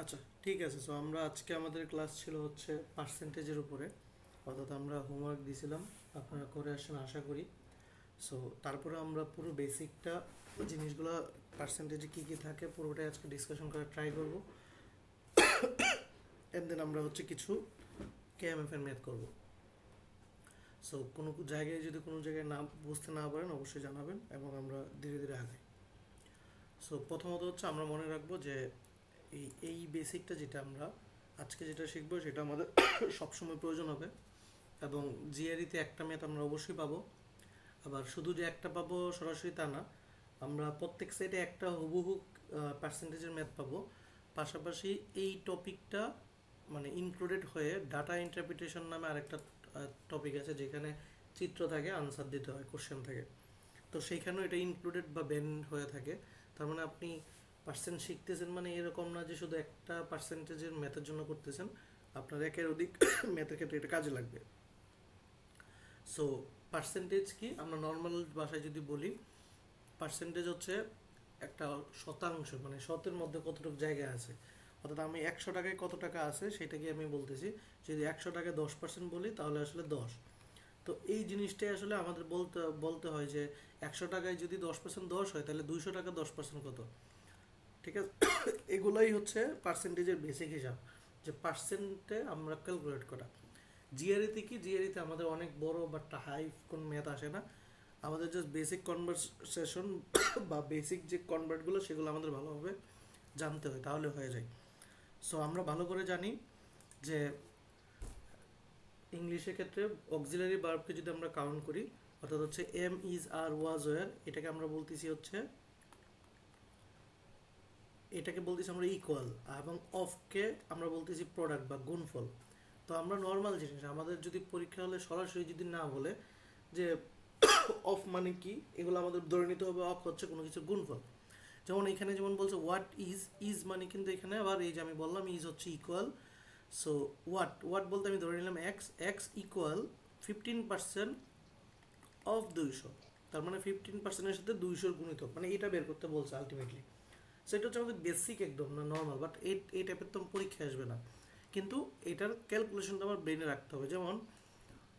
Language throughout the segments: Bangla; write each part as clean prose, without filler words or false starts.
আচ্ছা, ঠিক আছে। সো আমরা আজকে আমাদের ক্লাস ছিল হচ্ছে পার্সেন্টেজের উপরে, অর্থাৎ আমরা হোমওয়ার্ক দিয়েছিলাম, আপনারা করে আসেন আশা করি। সো তারপরে আমরা পুরো বেসিকটা জিনিসগুলো পার্সেন্টেজে কী কী থাকে পুরোটাই আজকে ডিসকাশন করার ট্রাই করব। এন্ড দেন আমরা হচ্ছে কিছু কেএমএফ এর ম্যাথ করব। সো কোনো জায়গায় যদি কোনো জায়গায় না বুঝতে না পারেন অবশ্যই জানাবেন এবং আমরা ধীরে ধীরে আগাই। সো প্রথমত হচ্ছে আমরা মনে রাখবো যে এই বেসিকটা যেটা আমরা আজকে যেটা শিখবো সেটা আমাদের সবসময় প্রয়োজন হবে, এবং জিআরইতে একটা ম্যাথ আমরা অবশ্যই পাবো। আবার শুধু যে একটা পাবো সরাসরি তা না, আমরা প্রত্যেক সাইডে একটা হুবহু পার্সেন্টেজের ম্যাথ পাবো। পাশাপাশি এই টপিকটা মানে ইনক্লুডেড হয়ে ডাটা ইন্টারপ্রিটেশন নামে আরেকটা টপিক আছে, যেখানে চিত্র থাকে, আনসার দিতে হয়, কোশ্চেন থাকে। তো সেইখানেও এটা ইনক্লুডেড বা ব্যান্ড হয়ে থাকে। তার মানে আপনি পার্সেন্ট শিখতেছেন মানে এরকম না যে শুধু একটা পার্সেন্টেজের ম্যাথের জন্য করতেছেন, আপনার একের অধিক ম্যাথের ক্ষেত্রে এটা কাজে লাগবে। সো পার্সেন্টেজ কি, আমরা নর্মাল ভাষায় যদি বলি, পার্সেন্টেজ হচ্ছে একটা শতাংশ, মানে শতের মধ্যে কতটুকু জায়গা আছে। অর্থাৎ আমি 100 টাকায় কত টাকা আছে সেটাকে আমি বলতেছি। যদি 100 টাকায় 10% বলি তাহলে আসলে 10। তো এই জিনিসটাই আসলে আমাদের বলতে বলতে হয় যে 100 টাকায় যদি 10% 10 হয় তাহলে 200 টাকা 10% কত। ঠিক আছে, এগুলাই হচ্ছে পার্সেন্টেজের বেসিক হিসাব, যে পার্সেন্টে আমরা ক্যালকুলেট করা। জিআরইতে কি, জিআরইতে আমাদের অনেক বড় বা হাই কোন ম্যাথ আসে না, আমাদের জাস্ট বেসিক কনভারসেশন বা বেসিক যে কনভার্টগুলো সেগুলো আমাদের ভালোভাবে জানতে হয়, তাহলে হয়ে যায়। সো আমরা ভালো করে জানি যে ইংলিশের ক্ষেত্রে অক্সিলারি ভার্বকে যদি আমরা কাউন্ট করি, অর্থাৎ হচ্ছে am, is, are, was, were, এটাকে আমরা বলতেছি হচ্ছে, এটাকে বলতেছি আমরা ইকুয়াল, এবং অফকে আমরা বলতেছি প্রোডাক্ট বা গুণফল। তো আমরা নর্মাল জিনিস, আমাদের যদি পরীক্ষা হলে সরাসরি যদি না বলে যে অফ মানে কি, এগুলো আমাদের ধরে নিতে হবে অফ হচ্ছে কোনো কিছু গুণফল। যেমন এখানে যেমন বলছে হোয়াট ইজ, ইজ মানে কিন্তু এখানে আবার এই যে আমি বললাম ইজ হচ্ছে ইকুয়াল। সো হোয়াট, হোয়াট বলতে আমি ধরে নিলাম এক্স, এক্স ইকুয়াল 15% অফ 200। তার মানে 15%-এর সাথে 200 গুণিতক, মানে এটা বের করতে বলছে আলটিমেটলি। সেটা হচ্ছে আমাদের বেসিক একদম না নর্মাল, বাট এই টাইপের তো পরীক্ষা আসবে না, কিন্তু এটার ক্যালকুলেশনটা আমার ব্রেনে রাখতে হবে। যেমন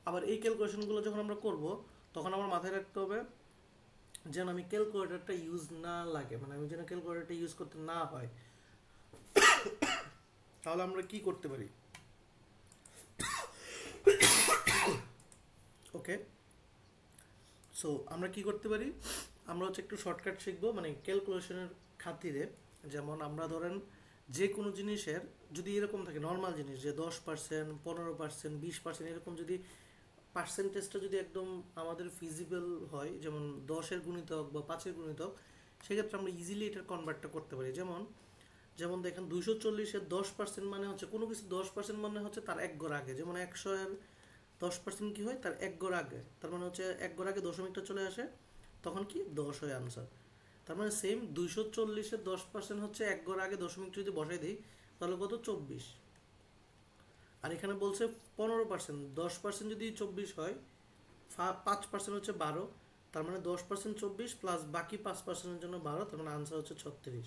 আবার এই ক্যালকুলেশনগুলো যখন আমরা করব তখন আমার মাথায় রাখতে হবে যেন আমি ক্যালকুলেটরটা ইউজ না লাগে, মানে আমি যেন ক্যালকুলেটরটা ইউজ করতে না হয়। তাহলে আমরা কি করতে পারি? ওকে, সো আমরা কি করতে পারি, আমরা হচ্ছে একটু শর্টকাট শিখবো মানে ক্যালকুলেশনের খাতিরে। যেমন আমরা ধরেন যে কোনো জিনিসের যদি এরকম থাকে নর্মাল জিনিস, যে 10%, 15%, 20% এরকম যদি পার্সেন্টেজটা যদি একদম আমাদের ফিজিবল হয়, যেমন 10-এর গুণিতক বা 5-এর গুণিতক, সেক্ষেত্রে আমরা ইজিলি এটার কনভার্টটা করতে পারি। যেমন যেমন দেখেন 240-এর 10% মানে হচ্ছে কোনো কিছু 10% মানে হচ্ছে তার এক ঘর আগে। যেমন 100-এর 10% কি হয়, তার এক ঘর আগে, তার মানে হচ্ছে এক ঘর আগে দশমিকটা চলে আসে, তখন কি 10 হয় আনসার। তার মানে সেম 240-এর 10% হচ্ছে এক ঘর আগে দশমিক যদি বসাই দিই তাহলে কত, 24। আর এখানে বলছে 15%, 10% যদি 24 হয়, 5% হচ্ছে 12, তার মানে 10% 24 প্লাস বাকি 5%-এর জন্য 12, তার মানে আনসার হচ্ছে 36।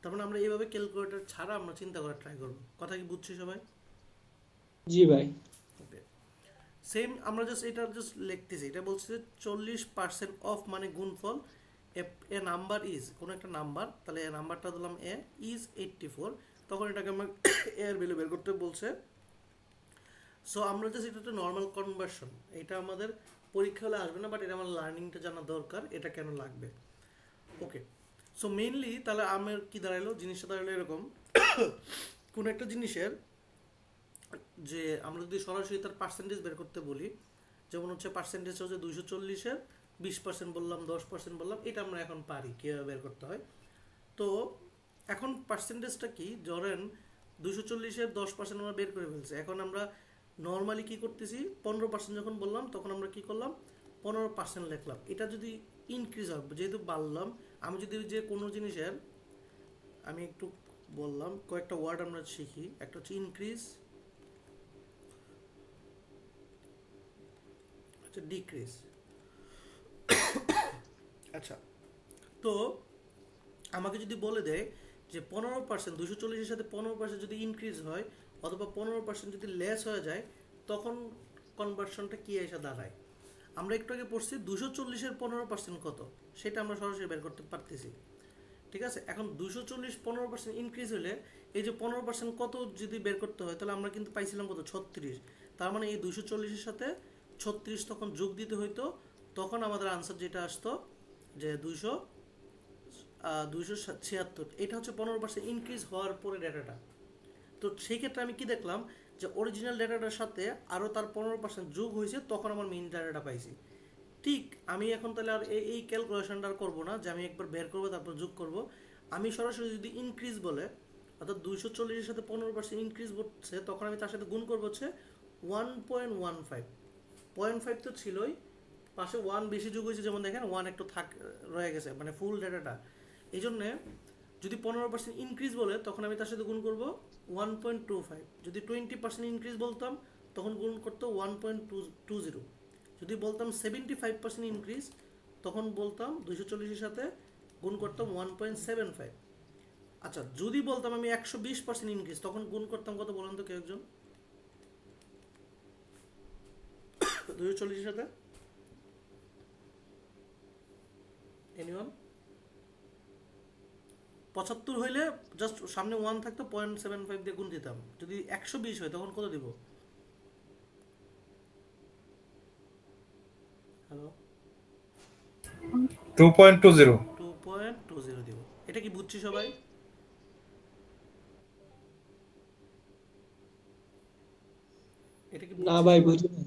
তার মানে আমরা এইভাবে ক্যালকুলেটর ছাড়া আমরা চিন্তা করার ট্রাই করবো। কথা কি বুঝছি সবাই? জি ভাই। ওকে, সেম আমরা জাস্ট এটা জাস্ট লিখতেছি, এটা বলছে যে 40% অফ মানে গুণফল, এ নাম্বার ইজ কোনো একটা নাম্বার, তাহলে এ নাম্বারটা দিলাম এ, ইজ 84, তখন এটাকে আমরা এর ভ্যালু বের করতে বলছে। সো আমরা জাস্ট এটা একটা নর্মাল কনভার্সন, এটা আমাদের পরীক্ষা হলে আসবে না, বাট এটা আমার লার্নিংটা জানা দরকার, এটা কেন লাগবে। ওকে, সো মেইনলি তাহলে আমার কি দাঁড়ালো, জিনিসটা দাঁড়ালো এরকম, কোন একটা জিনিসের যে আমরা যদি সরাসরি তার পার্সেন্টেজ বের করতে বলি, যেমন হচ্ছে পার্সেন্টেজ হচ্ছে 240-এর 20% বললাম, 10% বললাম, এটা আমরা এখন পারি কীভাবে বের করতে হয়। তো এখন পার্সেন্টেজটা কি, ধরেন 240-এর 10% আমরা বের করে ফেলছি, এখন আমরা নর্মালি কি করতেছি, 15% যখন বললাম তখন আমরা কি করলাম, 15% লিখলাম। এটা যদি ইনক্রিজ হবে, যেহেতু বাড়লাম, আমি যদি যে কোনো জিনিসের, আমি একটু বললাম কয়েকটা ওয়ার্ড আমরা শিখি, একটা হচ্ছে ইনক্রিজ, হচ্ছে ডিক্রিজ। আচ্ছা, তো আমাকে যদি বলে দেয় যে 15% 240-এর সাথে 15% যদি ইনক্রিজ হয় অথবা 15% যদি লেস হয়ে যায় তখন কনভার্সনটা কি এসে দাঁড়ায়। আমরা একটু আগে পড়ছি 240-এর 15% কত, সেটা আমরা সরাসরি বের করতে পারতেছি। ঠিক আছে, এখন 240 15% ইনক্রিজ হলে এই যে 15% কত যদি বের করতে হয় তাহলে আমরা কিন্তু পাইছিলাম কত 36। তার মানে এই 240-এর সাথে 36 তখন যোগ দিতে হইতো, তখন আমাদের আনসার যেটা আসতো যে 276। এটা হচ্ছে 15% ইনক্রিজ হওয়ার পরে ডেটাটা। তো সেই ক্ষেত্রে আমি কি দেখলাম যে অরিজিনাল ডেটাটার সাথে আরও তার 15% যোগ হয়েছে, তখন আমার মেইন ডেটাটা পাইছি। ঠিক আমি এখন তাহলে আর এই ক্যালকুলেশনটা আর করবো না যে আমি একবার বের করবো তারপর যোগ করব। আমি সরাসরি যদি ইনক্রিজ বলে অর্থাৎ 240-এর সাথে 15% ইনক্রিজ হচ্ছে, তখন আমি তার সাথে গুণ করবো হচ্ছে 1.15। 0.5 তো ছিলই, পাশে 1 বেশি যোগ হয়েছে, যেমন দেখেন 1 একটু রয়ে গেছে মানে ফুল ডেটাটা। এই জন্যে যদি 15% ইনক্রিজ বলে তখন আমি তার সাথে গুণ করব 1.25। যদি 20% ইনক্রিজ বলতাম তখন গুণ করতো 1.20। যদি বলতাম 75% ইনক্রিজ তখন বলতাম 240-এর সাথে গুণ করতাম 1.75। আচ্ছা, যদি বলতাম আমি 120% ইনক্রিজ তখন গুণ করতাম কত বলেন তো কেউ একজন? 240-এর সাথে এনিওয়ান? 75 হইলে জাস্ট সামনে 1 থাকতো, 0.75 দিয়ে গুণ দিতাম। যদি 120 হয় তখন কত দিব? হ্যালো, 2.20 2.20 দিব। এটা কি বুঝছি সবাই? এটা কি না বুঝছি ভাই, সবাই? বুঝি না।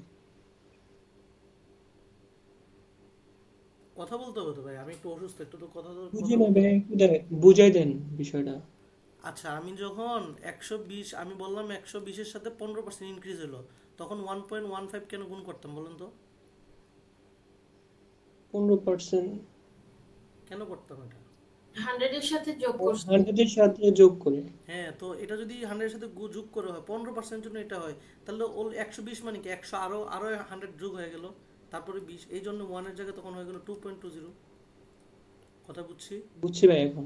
কথা বলতে হবে তো ভাই, আমি একটু অসুস্থ, একটু তো কথা বুঝি কথা না বলতে ভাই, হবে। একটু বুঝাই দেন বিষয়টা। আচ্ছা, আমি যখন 120 আমি বললাম 120-এর সাথে 15% ইনক্রিজ হলো, তখন 1.15 কেন গুণ করতাম বলেন তো? 15% কেন করতাম এটা? 100 এর সাথে যোগ করছি। 100 এর সাথে যোগ করে। হ্যাঁ, তো এটা যদি 100-এর সাথে যোগ করে হয় 15% জন্য এটা হয়, তাহলে ওল 120 মানে কি 100 আরো আরো 100 যোগ হয়ে গেল, তারপরে 20, এই জন্য 1 এর জায়গায় তখন হয়ে গেল 2.20। কথা বুঝছি? বুঝছি ভাই এখন।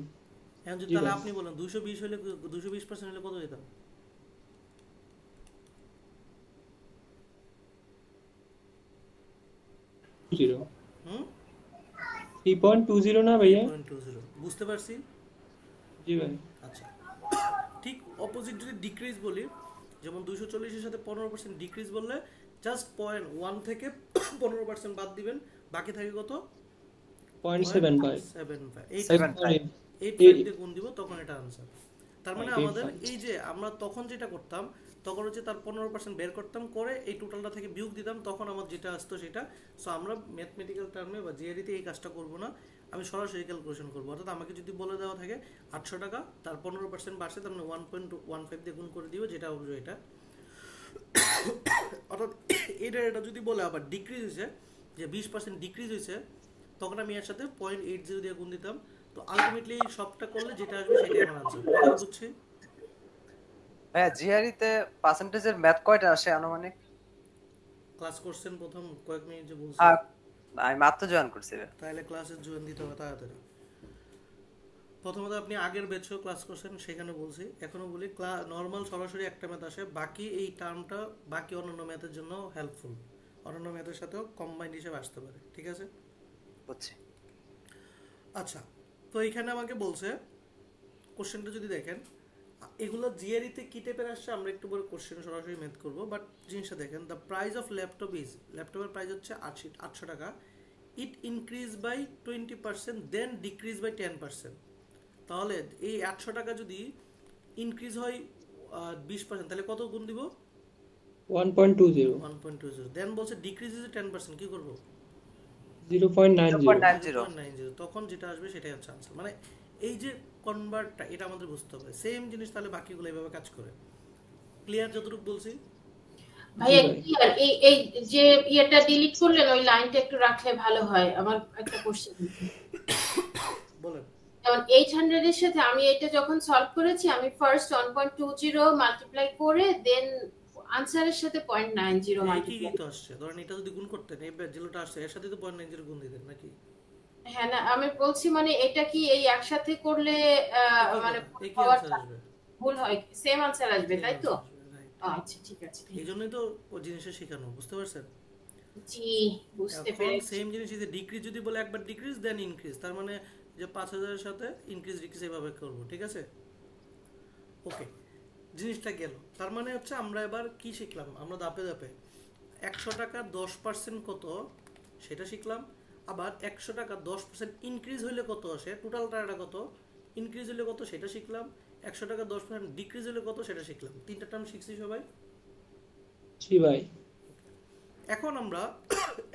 এখন যদি জি তাহলে ভাই। আপনি বলেন 220 হলে 220% হলে কত দিতাম? 0 হুম, 3.20 না থ্রি ভাইয়া? পয়েন্ট টু জিরো বুঝতে পারছি। জি ভাই। আচ্ছা, ঠিক অপোজিট যদি ডিক্রিজ বলি, যেমন 240-এর সাথে 15% ডিক্রিজ বললে জাস্ট 0.1 থেকে 15% বাদ দিবেন, বাকি থাকে কত? 0.75 0.75। সরি 85 দিয়ে গুণ দিব, তখন এটা আনসার। তার মানে আমাদের 85। এই যে আমরা তখন যেটা করতাম তখন হচ্ছে তার 15% বের করতাম, করে এই টোটালটা থেকে বিয়োগ দিতাম, তখন আমার যেটা আসতো সেটা। সো আমরা ম্যাথমেটিক্যাল টার্মে বা জিআরইতে এই কাজটা করব না, আমি সরাসরি ক্যালকুলেশন করবো। অর্থাৎ আমাকে যদি বলে দেওয়া থাকে 800 টাকা, তার 15% বাড়ছে, তার মানে 1.15 দিয়ে গুণ করে দিব, যেটা হবে এটা। অর্থাৎ এটা যদি বলে আবার ডিক্রিজ হয়েছে, যে 20% ডিক্রিজ হয়েছে, তখন আমি এর সাথে 0.80 দিয়ে গুণ দিতাম। তো আলটিমেটলি সবটা করলে যেটা আসবে সেটাই আমার আনসার। কথা বুঝছি? হ্যাঁ, জিআরইতে পার্সেন্টেজের ম্যাথ কয়টা আসে আনুমানিক? ক্লাস করছেন প্রথম কয়েক মিনিট যে বলছি, আর আমি মাত্র জয়েন করছি রে। তাহলে ক্লাসে জয়েন দিতে হবে তাড়াতাড়ি। প্রথমত আপনি আগের ব্যাচেও ক্লাস করছেন, সেখানে বলছি, এখনো বলি নর্মাল সরাসরি একটা ম্যাথ আসে, বাকি এই টার্মটা বাকি অন্যান্য ম্যাথের জন্য হেল্পফুল, অন্যান্য ম্যাথের সাথেও কম্বাইন্ড হিসেবে আসতে পারে। ঠিক আছে? বুঝছি। আচ্ছা, তো এইখানে আমাকে বলছে কোশ্চেনটা যদি দেখেন, এগুলো জিআরইতে কি টাইপের আসছে আমরা একটু পরে কোশ্চেন সরাসরি ম্যাথ করব, বাট জিনিসটা দেখেন, the price of laptop is, ল্যাপটপের প্রাইস হচ্ছে 800 টাকা, it increase by 20% then decrease by 10%। তাহলে এই 800 টাকা যদি ইনক্রিজ হয় 20%, তাহলে কত গুণ দিব? 1.20 1.20। দেন বলছে ডিক্রিজ ইজ 10%, কি করবো? 0.90 0.90। তখন যেটা আসবে সেটাই হচ্ছে আনসার। মানে এই যে কনভার্টটা, এটা আমাদের বুঝতে হবে। সেম জিনিস তাহলে বাকিগুলো এইভাবে কাজ করে। ক্লিয়ার যতটুকু বলছি? ভাইয়া জি ভাই। ক্লিয়ার? এই যে ইয়েটা ডিলিট করলেন, ওই লাইনটা একটু রাখলে ভালো হয়। আমার একটা কোশ্চেন, বলেন। যেমন 800 এর সাথে আমি এটা যখন সলভ করেছি, আমি ফার্স্ট 1.20 মাল্টিপ্লাই করে দেন আনসারের সাথে 0.90 একই মাল্টিপ্লাই। তো আসছে, ধরেন এটা যদি গুণ করতেন, এই যেটা আসছে এর সাথে তো 0.90 গুণ দিতেন নাকি? হ্যাঁ না আমি বলছি মানে এটা কি এই একসাথে করলে একই মানে কথা, ভুল একই হওয়ার অ্যান্সার আসবে, ভুল হয় সেম আনসার আসবে সেম তাই তো? অ্যান্সার আসবে, রাইট। আচ্ছা ঠিক আছে এই থ্যাংক ইউ। জন্যই তো ওই জিনিসটা শেখানো, বুঝতে পারছেন? জি বুঝতে এখন পেরেছি। সেম জিনিস যদি ডিক্রিজ যদি বলে একবার ডিক্রিজ দেন ইনক্রিজ, তার মানে যে 5,000 এর সাথে ইনক্রিজ ডিক্রিজ এভাবে করবো, ঠিক আছে? ওকে, জিনিসটা গেল। তার মানে হচ্ছে আমরা এবার কি শিখলাম, আমরা ধাপে ধাপে 100 টাকার 10% কত সেটা শিখলাম। আবার 100 টাকা 10% ইনক্রিজ হইলে কত আসে, টোটাল টাকাটা কত ইনক্রিজ হইলে কত সেটা শিখলাম। 100 টাকা 10% ডিক্রিজ হইলে কত সেটা শিখলাম। তিনটা টার্ম শিখছি সবাই। জি ভাই। এখন আমরা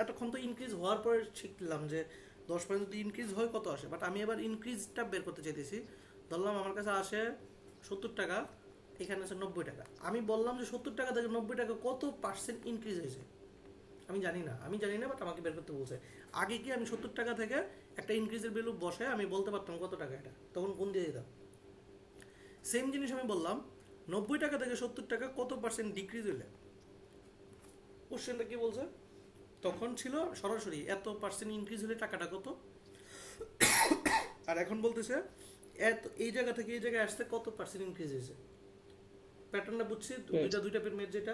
এতক্ষণ তো ইনক্রিজ হওয়ার পরে শিখলাম যে 10% যদি ইনক্রিজ হয় কত আসে, বাট আমি এবার ইনক্রিজটা বের করতে চাইতেছি। ধরলাম আমার কাছে আসে 70 টাকা, এখানে আছে 90 টাকা। আমি বললাম যে 70 টাকা থেকে 90 টাকা কত পার্সেন্ট ইনক্রিজ হয়েছে, আমি জানি না, বাট আমাকে বের করতে বলছে। আগে কি আমি 70 টাকা থেকে একটা ইনক্রিজের ভ্যালু বসে আমি বলতে পারতাম কত টাকা এটা, তখন কোন দিয়ে দিতাম। সেম জিনিস আমি বললাম 90 টাকা থেকে 70 টাকা কত পার্সেন্ট ডিক্রিজ হইলে, কোশ্চেনটা কি বলছে তখন ছিল সরাসরি এত পার্সেন্ট ইনক্রিজ হলে টাকাটা কত। আর এখন বলতেছে এত এই জায়গা থেকে এই জায়গায় আসতে কত পার্সেন্ট ইনক্রিজ হয়েছে। প্যাটার্নটা বুঝছি, দুইটা পেমেন্ট যেটা।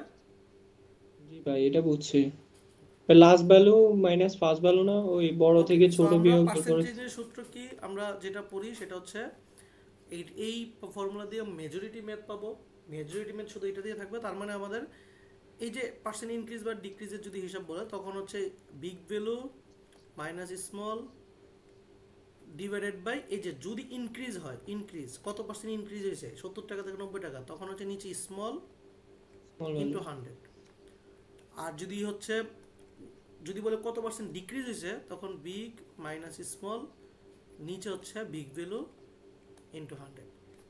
জি ভাই এটা বুঝছি। Last value minus first value না, ওই বড় ওকে, থেকে সো ছোট আমরা বিয়োগ করে। পার্সেন্টেজের সূত্র কি আমরা যেটা পড়ি সেটা হচ্ছে এই ফর্মুলা দিয়ে মেজরিটি ম্যাথ পাবো। মেজরিটি ম্যাথ শুধু এটা দিয়ে থাকবে, তার মানে আমাদের এই যে পার্সেন্ট ইনক্রিজ বা ডিক্রিজের যদি হিসাব বলে তখন হচ্ছে big value minus small divided by এই যে যদি ইনক্রিজ হয়, ইনক্রিজ কত পার্সেন্ট ইনক্রিজ হয়েছে 70 টাকা থেকে 90 টাকা, তখন হচ্ছে নিচে স্মল স্মল ভ্যালু। ইন্টু 100। আর যদি হচ্ছে যদি বলে কত পার্সেন্ট ডিক্রিজ হয়েছে তখন বিগ মাইনাস স্মল নিচে হচ্ছে বিগ ভ্যালু ইন্টু 100।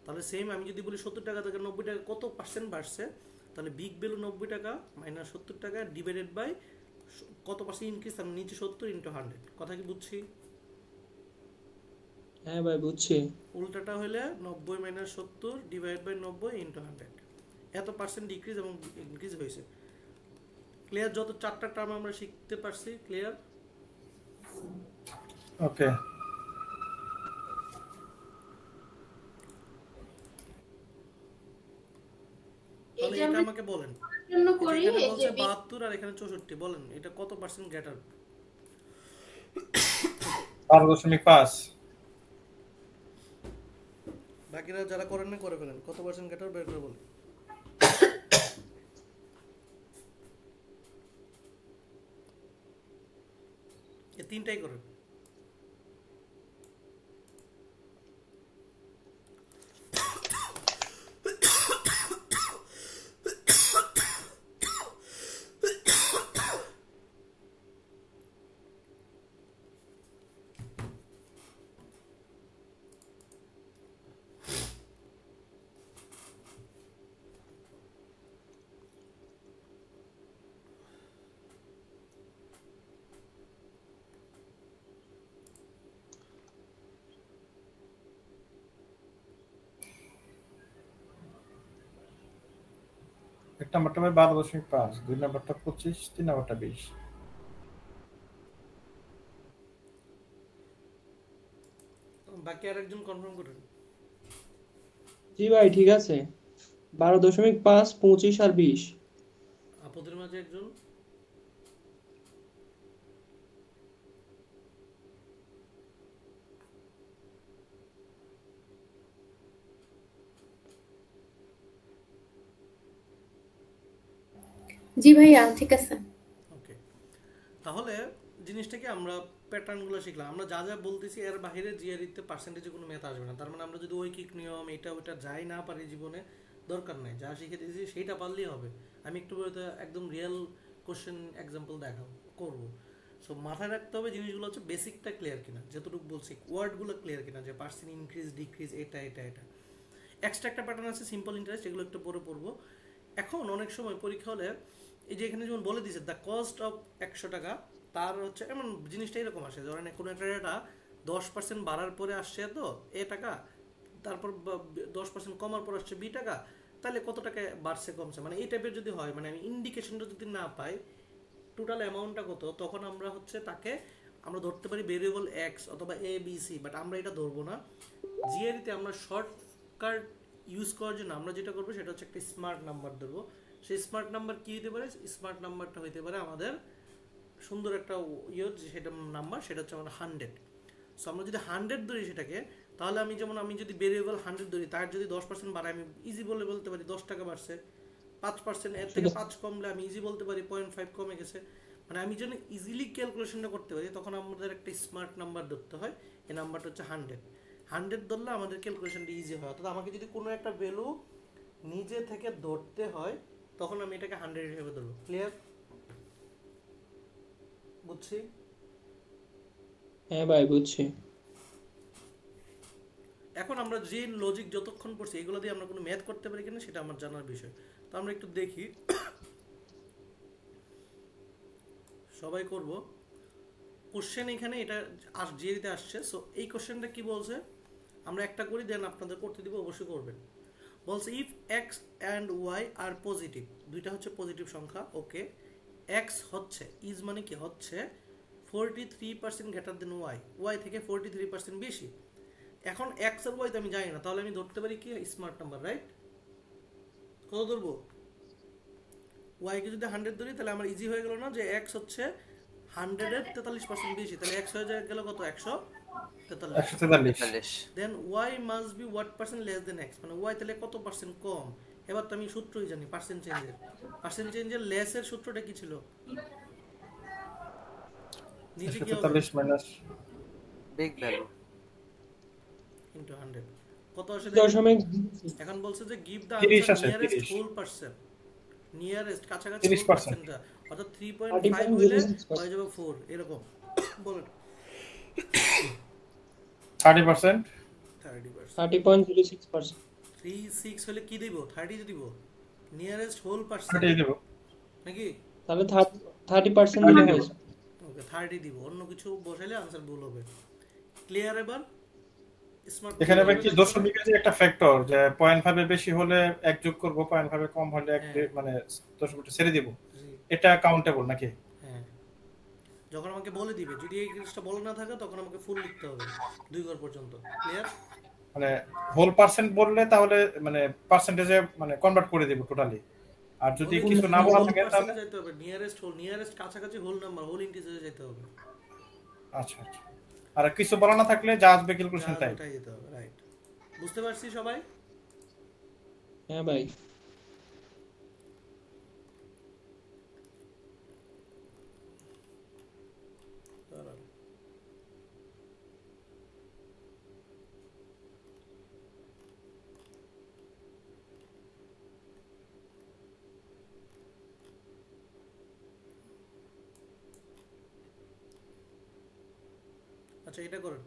তাহলে সেম আমি যদি বলি 70 টাকা থেকে 90 টাকা কত পার্সেন্ট বাড়ছে, তাহলে বিগ ভ্যালু 90 টাকা মাইনাস 70 টাকা ডিভাইডেড বাই কত পার্সেন্ট ইনক্রিজ, তার নিচে 70 ইন্টু 100। কথা কি বুঝছি? হ্যাঁ ভাই বুঝছি। উল্টাটা হলে 90 মাইনাস 70 ডিভাইড বাই 90 ইন্টু 100। এত পার্সেন্ট ডিক্রিজ এবং ইনক্রিজ হয়েছে। ক্লিয়ার? যত চারটা টার্ম আমরা শিখতে পারছি, ক্লিয়ার? ওকে, তাহলে এটা এটা আমরা আমাকে বলেন, জন্য এই যে করি এখানে এই যে বলছে 72 আর এখানে 64, বলেন এটা কত পার্সেন্ট গ্রেটার? 12.5। বাকিরা যারা করেন না করে ফেলেন, কত পার্সেন্ট গ্রেটার বের করে বলেন। এই তিনটাই করেন। এক নাম্বারটা ভাই 12.5, 2 নাম্বারটা 25, 3 নাম্বারটা 20। বাকি আরেকজন কনফার্ম করেন। জি ভাই ঠিক আছে। 12.5, 25 আর 20। আপদের মাঝে একজন। জি ভাইয়া ঠিক আছে। ওকে, তাহলে জিনিসটাকে আমরা প্যাটার্নগুলো শিখলাম। আমরা যা যা বলতেছি এর বাইরে জিআরইতে পার্সেন্টেজে কোনো ম্যাথ আসবে না। তার মানে আমরা যদি ঐকিক নিয়ম এটা ওইটা যাই না পারি জীবনে, দরকার নাই, যা শিখে দিয়েছি সেইটা পারলেই হবে। আমি একটু বলতে একদম রিয়েল কোশ্চেন এক্সাম্পল দেখাবো করবো। সো মাথায় রাখতে হবে জিনিসগুলো হচ্ছে বেসিকটা ক্লিয়ার কিনা, যতটুকু বলছি ওয়ার্ডগুলো ক্লিয়ার কিনা, যে পার্সেন্ট ইনক্রিজ ডিক্রিজ এটা এটা এটা। এক্সট্রা একটা প্যাটার্ন আছে সিম্পল ইন্টারেস্ট, এগুলো একটু পরে পড়বো। এখন অনেক সময় পরীক্ষা হলে এই যে এখানে যেমন বলে দিচ্ছে দ্য কস্ট অফ 100 টাকা, তার হচ্ছে এমন জিনিসটা এরকম আসে, ধরেন কোনো একটা ডেটা 10% বাড়ার পরে আসছে তো এ টাকা, তারপর 10% কমার পর আসছে বি টাকা, তাহলে কত টাকা বাড়ছে কমছে, মানে এই টাইপের যদি হয়, মানে আমি ইন্ডিকেশনটা যদি না পাই টোটাল অ্যামাউন্টটা কত, তখন আমরা হচ্ছে তাকে আমরা ধরতে পারি ভেরিয়েবল এক্স অথবা এ বি সি, বাট আমরা এটা ধরবো না। জিআরইতে আমরা শর্টকাট ইউজ করার জন্য আমরা যেটা করবো সেটা হচ্ছে একটা স্মার্ট নাম্বার ধরবো। সেই স্মার্ট নাম্বার কি হতে পারে? স্মার্ট নাম্বারটা হইতে পারে আমাদের সুন্দর একটা সেটা নাম্বার, সেটা হচ্ছে আমাদের 100। সো আমরা যদি 100 ধরি সেটাকে, তাহলে আমি যদি ভেরিয়েবল 100 ধরি, তার যদি 10% বাড়ায় আমি ইজি বলতে পারি 10 টাকা বাড়ছে। 5% এর থেকে 5 কমলে আমি ইজি বলতে পারি 0.5 কমে গেছে। মানে আমি যেন ইজিলি ক্যালকুলেশনটা করতে পারি, তখন আমাদের একটা স্মার্ট নাম্বার ধরতে হয়। এই নাম্বারটা হচ্ছে 100 ধরলে আমাদের ক্যালকুলেশনটা ইজি হয়। অর্থাৎ আমাকে যদি কোনো একটা ভ্যালু নিজে থেকে ধরতে হয়, তখন আমি এটাকে 100 হিসেবে ধরবো। ক্লিয়ার? বুঝছি? হ্যাঁ ভাই বুঝছি। এখন আমরা যে লজিক যতক্ষণ পড়ছি এগুলো দিয়ে আমরা কোনো ম্যাথ করতে পারি কিনা সেটা আমার জানার বিষয়। তো আমরা একটু দেখি, সবাই করব। কোশ্চেন এখানে এটা জিআরইতে আসছে। সো এই কোশ্চেনটা কি বলছে আমরা একটা করি, দেন আপনাদের করতে দিব, অবশ্যই করবেন। বলছে if x and y are positive, দুইটা হচ্ছে পজিটিভ সংখ্যা, ওকে। এক্স হচ্ছে ইজ মানে কি হচ্ছে 43% গ্রেটার দেন ওয়াই, ওয়াই থেকে 43% বেশি। এখন এক্স আর ওয়াই তো আমি জানি না, তাহলে আমি ধরতে পারি কি স্মার্ট নাম্বার, রাইট? কত ধরবো? ওয়াই কে যদি 100 ধরি তাহলে আমার ইজি হয়ে গেল না, যে এক্স হচ্ছে 100 এর 43% বেশি, তাহলে এক্স হয়ে গেল কত? 143। 143। Then Y must be what percent less than X, মানে ওয়াই তাহলে কত পার্সেন্ট কম। এবার তো আমি সূত্রই জানি পার্সেন্ট চেঞ্জের লেসের সূত্রটা কি ছিল? নিচে কি হবে? 143 মাইনাস বিগ ভ্যালু ইনটু 100 কত আসে? 0.6 এখন বলছে যে গিভ দ্য 30 আনসার আসে, নিয়ারেস্ট 30 হোল পার্সেন্ট, নিয়ারেস্ট কাছাকাছি 30% হোল পার্সেন্টটা, অর্থাৎ 3.5 হইলে হয়ে যাবে 4, এরকম বলেন। 30%। 30%। 30.06%। 36 হলে কি দিব? 30 দিব, নিয়ারেস্ট হোল পার্সেন্ট 30 দেব। নাকি? তাহলে 30% দিলে হয়েছে। ওকে 30 দিব, অন্য কিছু বসাইলে আনসার ভুল হবে। ক্লিয়ার? এবার স্মার্ট এখানে ভাই কি দশমিকের যে একটা ফ্যাক্টর, যে 0.5 এর বেশি হলে 1 যোগ করব, 0.5 এর কম হলে 1 মানে দশমিকটা ছেড়ে দিব, এটা কাউন্টেবল নাকি? হ্যাঁ, যখন আমাকে বলে দিবে, যদি এই জিনিসটা বলা না থাকে তখন আমাকে ফুল লিখতে হবে 2 ঘর পর্যন্ত। ক্লিয়ার? মানে হোল পার্সেন্ট বললে তাহলে মানে পার্সেন্টেজে মানে কনভার্ট করে দিব টোটালি, আর যদি কিছু না বলা থাকে তাহলে যেতে হবে নিয়ারেস্ট কাছাকাছি হোল নাম্বার, হোল ইন্টিজারে যেতে হবে। আচ্ছা আচ্ছা, আর কিছু বলা না থাকলে যা আসবে ক্যালকুলেশন তাই যেতে হবে, রাইট? বুঝতে পারছি সবাই? হ্যাঁ ভাই। আচ্ছা, এটা করেন।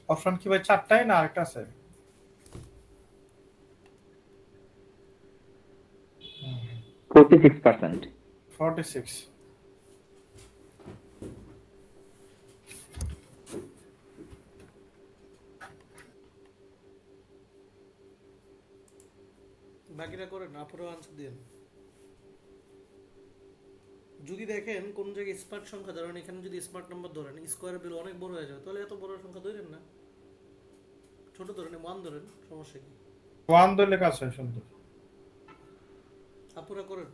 অপশন কি ভাই চারটায় না আরেকটা আছে? 46%. 46। বাকিটা করেন, আপুরও আনসার দিন। যদি দেখেন কোন জায়গায় স্মার্ট সংখ্যা ধরেন, এখানে যদি স্মার্ট নাম্বার ধরেন, স্কোয়ার ভ্যালু অনেক বড় হয়ে যাবে, তাহলে এত বড় সংখ্যা ধরেন না, ছোট ধরেন, 1 ধরেন, সমস্যা কি? 1 ধরলে কাজ হয় সুন্দর। আপুরা করেন।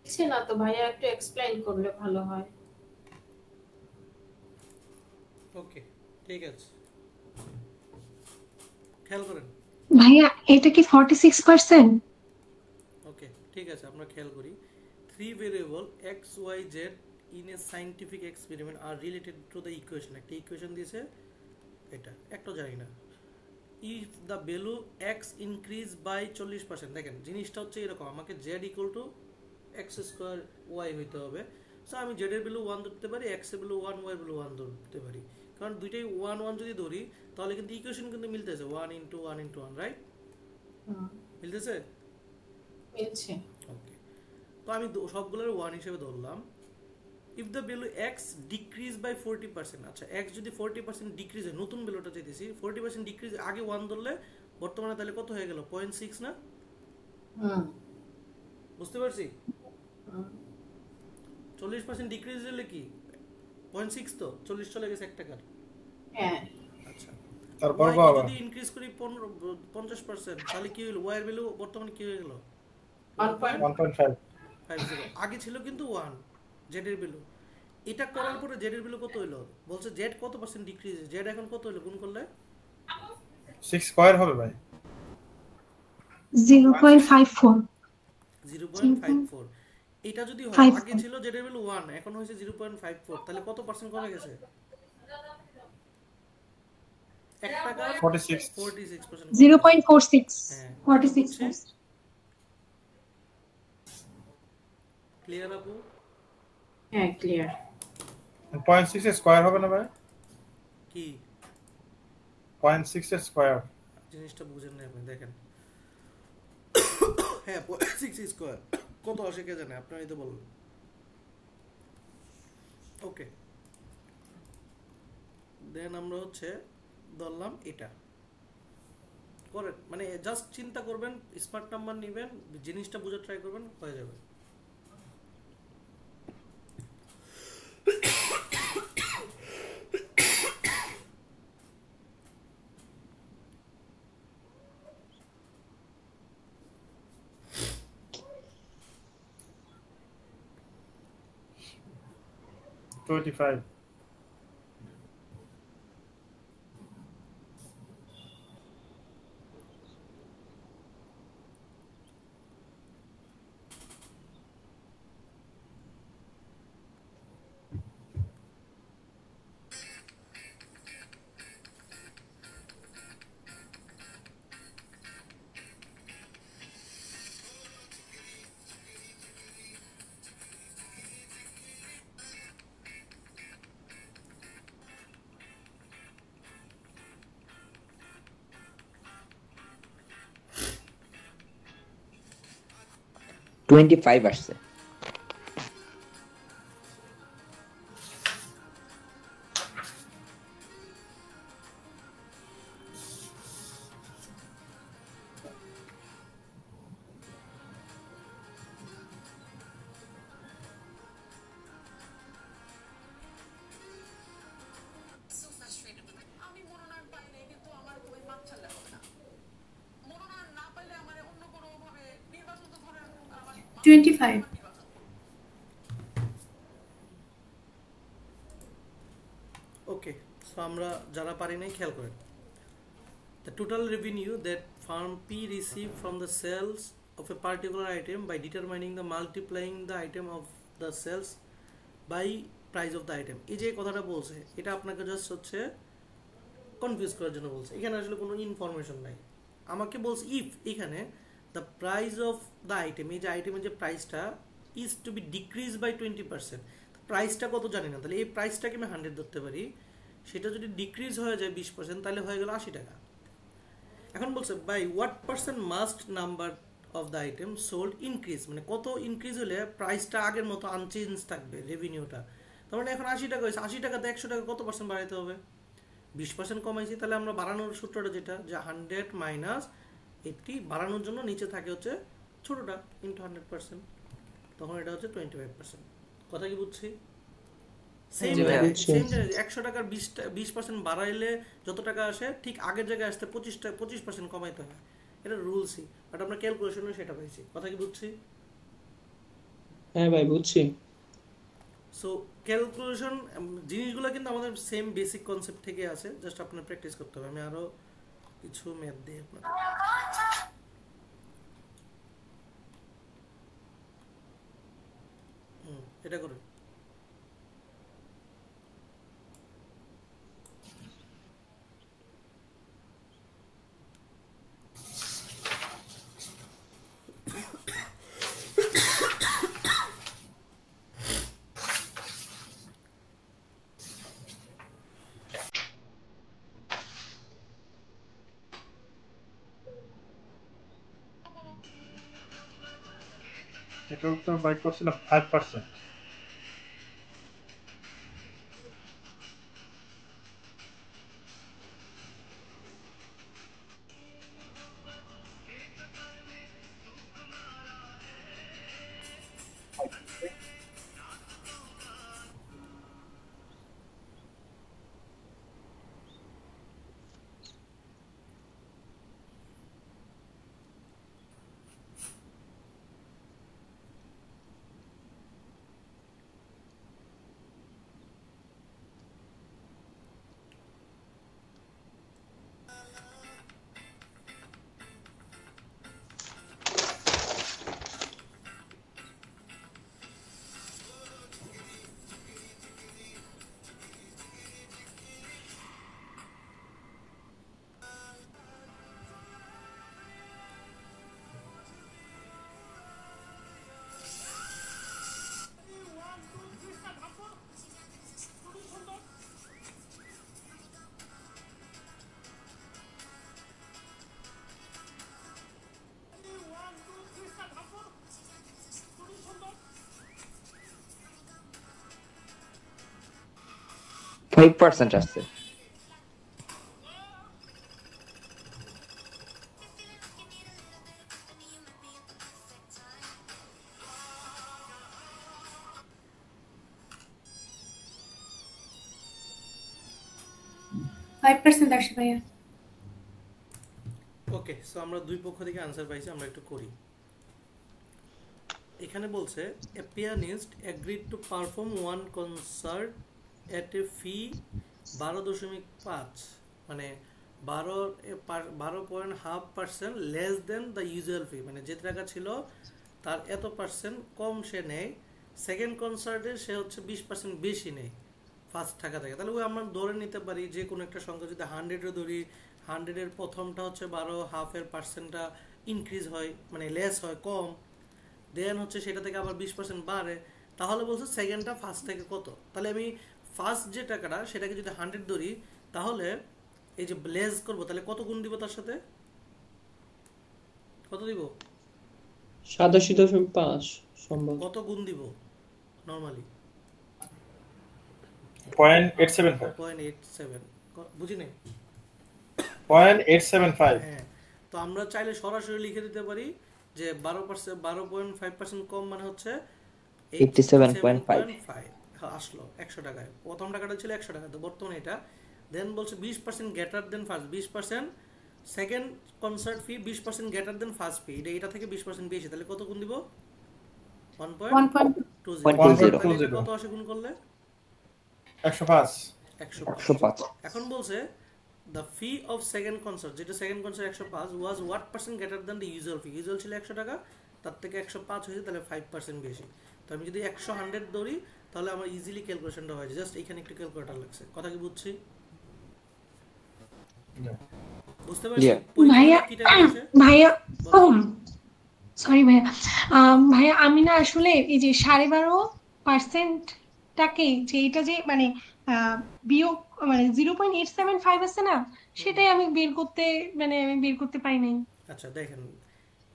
দেখছে না তো ভাইয়া, একটু এক্সপ্লেইন করলে ভালো হয়। ওকে, ঠিক আছে, খেয়াল করেন। ভাইয়া এটা কি 46%? ওকে, ঠিক আছে, আমরা খেয়াল করি। 3 variable x y z in a scientific experiment are related to the equation. একটা ইকুয়েশন দিয়েছে, এটা একটা জানি না। If the value x increase by 40%, দেখেন জিনিসটা হচ্ছে এরকম, আমাকে z equal to x square y হইতে হবে। সো আমি জেড এর ভ্যালু 1 ধরতে পারি, এক্স এর ভ্যালু 1, ওয়াই এর ভ্যালু 1 ধরতে পারি, কারণ দুইটাই 1 1 যদি ধরি তাহলে কিন্তু ইকুয়েশন কিন্তু মিলতেছে 1 ইনটু 1 ইনটু 1, রাইট? মিলতেছে? মিলছে। ওকে, তো আমি সবগুলোর 1 হিসেবে ধরলাম। If the value x decrease by 40%, আচ্ছা এক্স যদি 40% ডিক্রিজ হয়, নতুন ভ্যালুটা চাইতেছি, 40% ডিক্রিজ আগে 1 ধরলে বর্তমানে তাহলে কত হয়ে গেল? 0.6 না? বুঝতে পারছি? 40% ডিক্রিজ হলে কি 0.6, তো 40 চলে গেছে 1 টাকার। হ্যাঁ, আচ্ছা, তারপর y বাবা যদি ইনক্রিজ করি 50%, তাহলে কি হলো? y এর ভ্যালু বর্তমানে কি হয়ে গেল? 1.5 50। আগে ছিল কিন্তু 1 z এর ভ্যালু। এটা করার পরে z এর ভ্যালু কত হলো? বলছে z কত পার্সেন্ট ডিক্রিজ, z এখন কত হলো গুণ করলে? 6 স্কয়ার হবে ভাই। 0.54। 0.54। এটা যদি হয়, 54 আগে ছিল z এর ভ্যালু 1, এখন হয়েছে 0.54, তাহলে কত পার্সেন্ট কমে গেছে? 1 টাকা 46%। 0.46। হ্যাঁ, 46%। ক্লিয়ার আপু? হ্যাঁ ক্লিয়ার। 0.6 এর স্কয়ার হবে না ভাই? কি 0.6 এর স্কয়ার জিনিসটা বুঝেন না আপনি, দেখেন। হ্যাঁ 0.6 স্কয়ার কত আসে কে জানে, আপনারই তো বলুন। ওকে, দেন আমরা হচ্ছে ধরলাম এটা করেন, মানে জাস্ট চিন্তা করবেন, স্মার্ট নাম্বার নেবেন, জিনিসটা বুঝে ট্রাই করবেন, হয়ে যাবে। $25 25 আসছে। আমি মনোনয়ন পাই নাই, কিন্তু আমার ওই মাপ ছাড়লে হবে না। মনোনয়ন না পাইলে আমার অন্য কোনো ভাবে নির্বাচন তো ধরেন আমার 25। ওকে, সো আমরা যারা পারি নাই খেয়াল করেন। The total revenue that firm P received from the sales of a particular item by determining the multiplying the item of the sales by price of the item, এই যে কথাটা বলছে এটা আপনাকে জাস্ট হচ্ছে কনফিউজ করার জন্য বলছে, এখানে আসলে কোনো ইনফরমেশন নাই। আমাকে বলছে ইফ এখানে the price of the item, এই যে আইটেমের যে প্রাইসটা is to be decrease by 20%, প্রাইসটা কত জানি না, তাহলে এই প্রাইসটাকে আমি 100 ধরতে পারি, সেটা যদি ডিক্রিজ হয়ে যায় 20% তাহলে হয়ে গেল 80 টাকা। এখন বলছে by what percent must number of the item sold increase, মানে কত ইনক্রিজ হলে প্রাইসটা আগের মতো আনচেঞ্জ থাকবে রেভিনিউটা। তার মানে এখন 80 টাকা হয়েছে, 80 টাকাতে 100 টাকা কত পার্সেন্ট বাড়াইতে হবে? 20% কমাইছি, তাহলে আমরা বাড়ানোর সূত্রটা যেটা যে 100 মাইনাস 80, বাড়ানোর জন্য নিচে থাকে হচ্ছে ছোটটা ইন্টু 100%, তখন এটা হচ্ছে 25%। কথা কি বুঝছি? সেম জি ভাইয়া। জায়গায় সেম জায়গায় 100 টাকার 20% বাড়াইলে যত টাকা আসে ঠিক আগের জায়গায় আসতে 25% কমাইতে হয়, এটা রুলসই, বাট আমরা ক্যালকুলেশনে সেটা পাইছি। কথা কি বুঝছি? হ্যাঁ ভাই বুঝছি। সো ক্যালকুলেশন জিনিসগুলো কিন্তু আমাদের সেম বেসিক কনসেপ্ট থেকে আছে, জাস্ট আপনার প্র্যাকটিস করতে হবে। আমি আরো কিছু ম্যাথ দিই আপনাকে। এটা করুন। এটা উত্তর বাই করছিলাম 5%। ফাইভ পার্সেন্ট আসছে। আসে ভাইয়া। ওকে, সো আমরা দুই পক্ষ থেকে আনসার পাইছি, আমরা একটু করি। এখানে বলছে a pianist agreed to perform one concert at a fee 12.5, মানে 12.5% less than the usual fee, মানে যে টাকা ছিল তার এত পার্সেন্ট কম সে নেয়। সেকেন্ড কনসার্টে সে হচ্ছে 20% বেশি নেয় ফার্স্ট টাকা থেকে। তাহলে ওই আমরা ধরে নিতে পারি যে কোনো একটা সংখ্যা যদি 100-এ ধরি, 100-এর প্রথমটা হচ্ছে 12.5-এর পার্সেন্টটা ইনক্রিজ হয়, মানে লেস হয়, কম, দেন হচ্ছে সেটা থেকে আবার 20% বাড়ে। তাহলে বলছে সেকেন্ডটা ফার্স্ট থেকে কত। তাহলে আমি ফার্স্ট যে টাকাটা সেটাকে যদি 100 ধরি, তাহলে এই যে লেস করবো, তাহলে কত গুণ দিব তার সাথে, কত দিব, 87.5 সম্ভব। কত গুণ দিব নরমালি? 0.875। 0.87, বুঝি নাই? 0.875। হ্যাঁ, তো আমরা চাইলে সরাসরি লিখে দিতে পারি যে 12.5% কম মানে হচ্ছে 87.5 আসলো 100 টাকায়। প্রথম টাকাটা ছিল 100 টাকা, তো বর্তমানে এটা। দেন বলছে 20% greater than first, 20% second concert fee 20% greater than first fee, এটা থেকে 20% বেশি, তাহলে কত গুণ দিব? 1.20। তাহলে কত আসে গুণ করলে? 105। এখন বলছে the fee of second concert, যেটা second concert 105 was what percent greater than the usual fee? Usual ছিল 100 টাকা, তার থেকে 105 হয়েছে, তাহলে 5% বেশি। তো আমি যদি 100 ধরি তাহলে আমার ইজিলি ক্যালকুলেশনটা হয়। জাস্ট এখানে একটু ক্যালকুলেটর লাগছে। কথা কি বুঝছি? বুঝতে পারছি? ভাইয়া কি টাইপের আছে ভাইয়া সরি ভাইয়া, ভাইয়া আমি না আসলে এই যে 12.5%টাকে যে এটা যে মানে বিয়োগ মানে 0.875 আছে না, সেটাই আমি বের করতে পাই নাই। আচ্ছা দেখেন,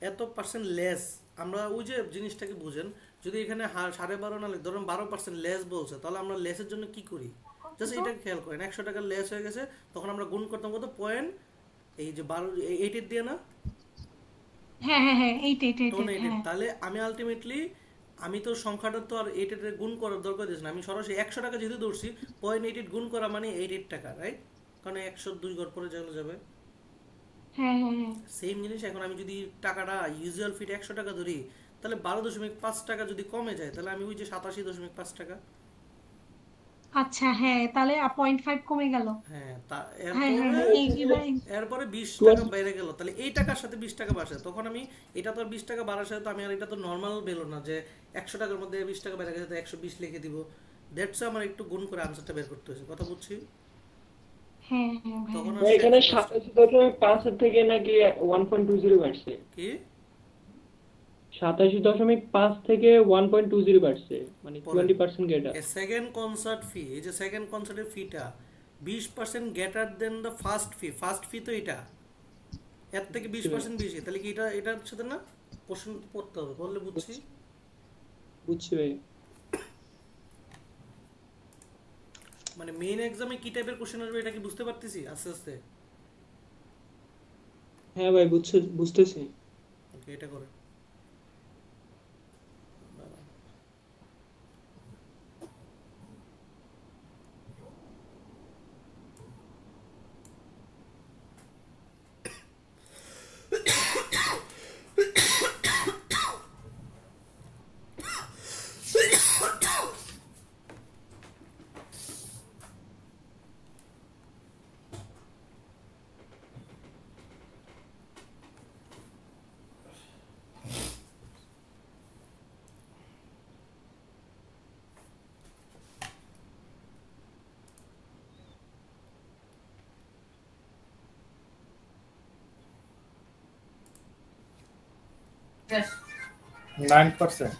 এত পার্সেন্ট লেস, আমরা ওই যে জিনিসটাকে বুঝেন, যদি এখানে 12.5 না লিখ, ধরুন 12% লেস বলছে, তাহলে আমরা লেসের জন্য কি করি? জাস্ট এটা খেয়াল করেন, 100 টাকা লেস হয়ে গেছে, তখন আমরা গুণ করতাম কত? পয়েন্ট, এই যে 8 দিয়ে না, হ্যাঁ হ্যাঁ হ্যাঁ 8 তাহলে আমি আলটিমেটলি আমি তো সংখ্যাটা তো আর 8 এর গুণ করার দরকার দিচ্ছি না, আমি সরাসরি 100 টাকা যেহেতু ধরছি, 0.88 গুণ করা মানে 88 টাকা, রাইট? কারণ 102 ঘর পরে চলে যাবে। হ্যাঁ হ্যাঁ হ্যাঁ সেম জিনিস এখন আমি যদি টাকাটা ইউজুয়াল ফিট 100 টাকা ধরি, তাহলে 12.5 টাকা যদি কমে যায় তাহলে আমি ওই যে 87.5 টাকা। আচ্ছা হ্যাঁ, তাহলে 0.5 কমে গেল। হ্যাঁ হ্যাঁ হ্যাঁ এরপরে হ্যাঁ, এবার এরপরে 20 টাকা বেড়ে গেল, তাহলে এই টাকার সাথে 20 টাকা বাড়ছে, তখন আমি এটা তো আর 20 টাকা বাড়ার সাথে তো আমি আর এটা তো নর্মাল বেরো না যে 100 টাকার মধ্যে 20 টাকা বেড়ে গেছে তো 120 লিখে দিব। দ্যাটস আমার একটু গুণ করে আনসারটা বের করতে হয়েছে, কথা বুঝছি? হ্যাঁ হ্যাঁ ভাই। তখন ভাই এখানে 87.5 এর থেকে নাকি 1.20 বাড়ছে। কি 87.5 থেকে 1.20 বাড়ছে, মানে 20% গেটার। সেকেন্ড কনসার্ট ফি, এই যে সেকেন্ড কনসার্টের ফিটা 20% greater than the first fee. First fee তো এটা, এর থেকে 20% বেশি, তাহলে কি এটা এটার সাথে না প্রশ্ন পড়তে হবে, বললে বুঝছি? বুঝছি ভাই। মানে মেইন এক্সামে কি টাইপের কোশ্চেন আসবে এটা কি বুঝতে পারতেছি আস্তে আস্তে? হ্যাঁ ভাই বুঝতেছি। ওকে, এটা করে Yes. 9%।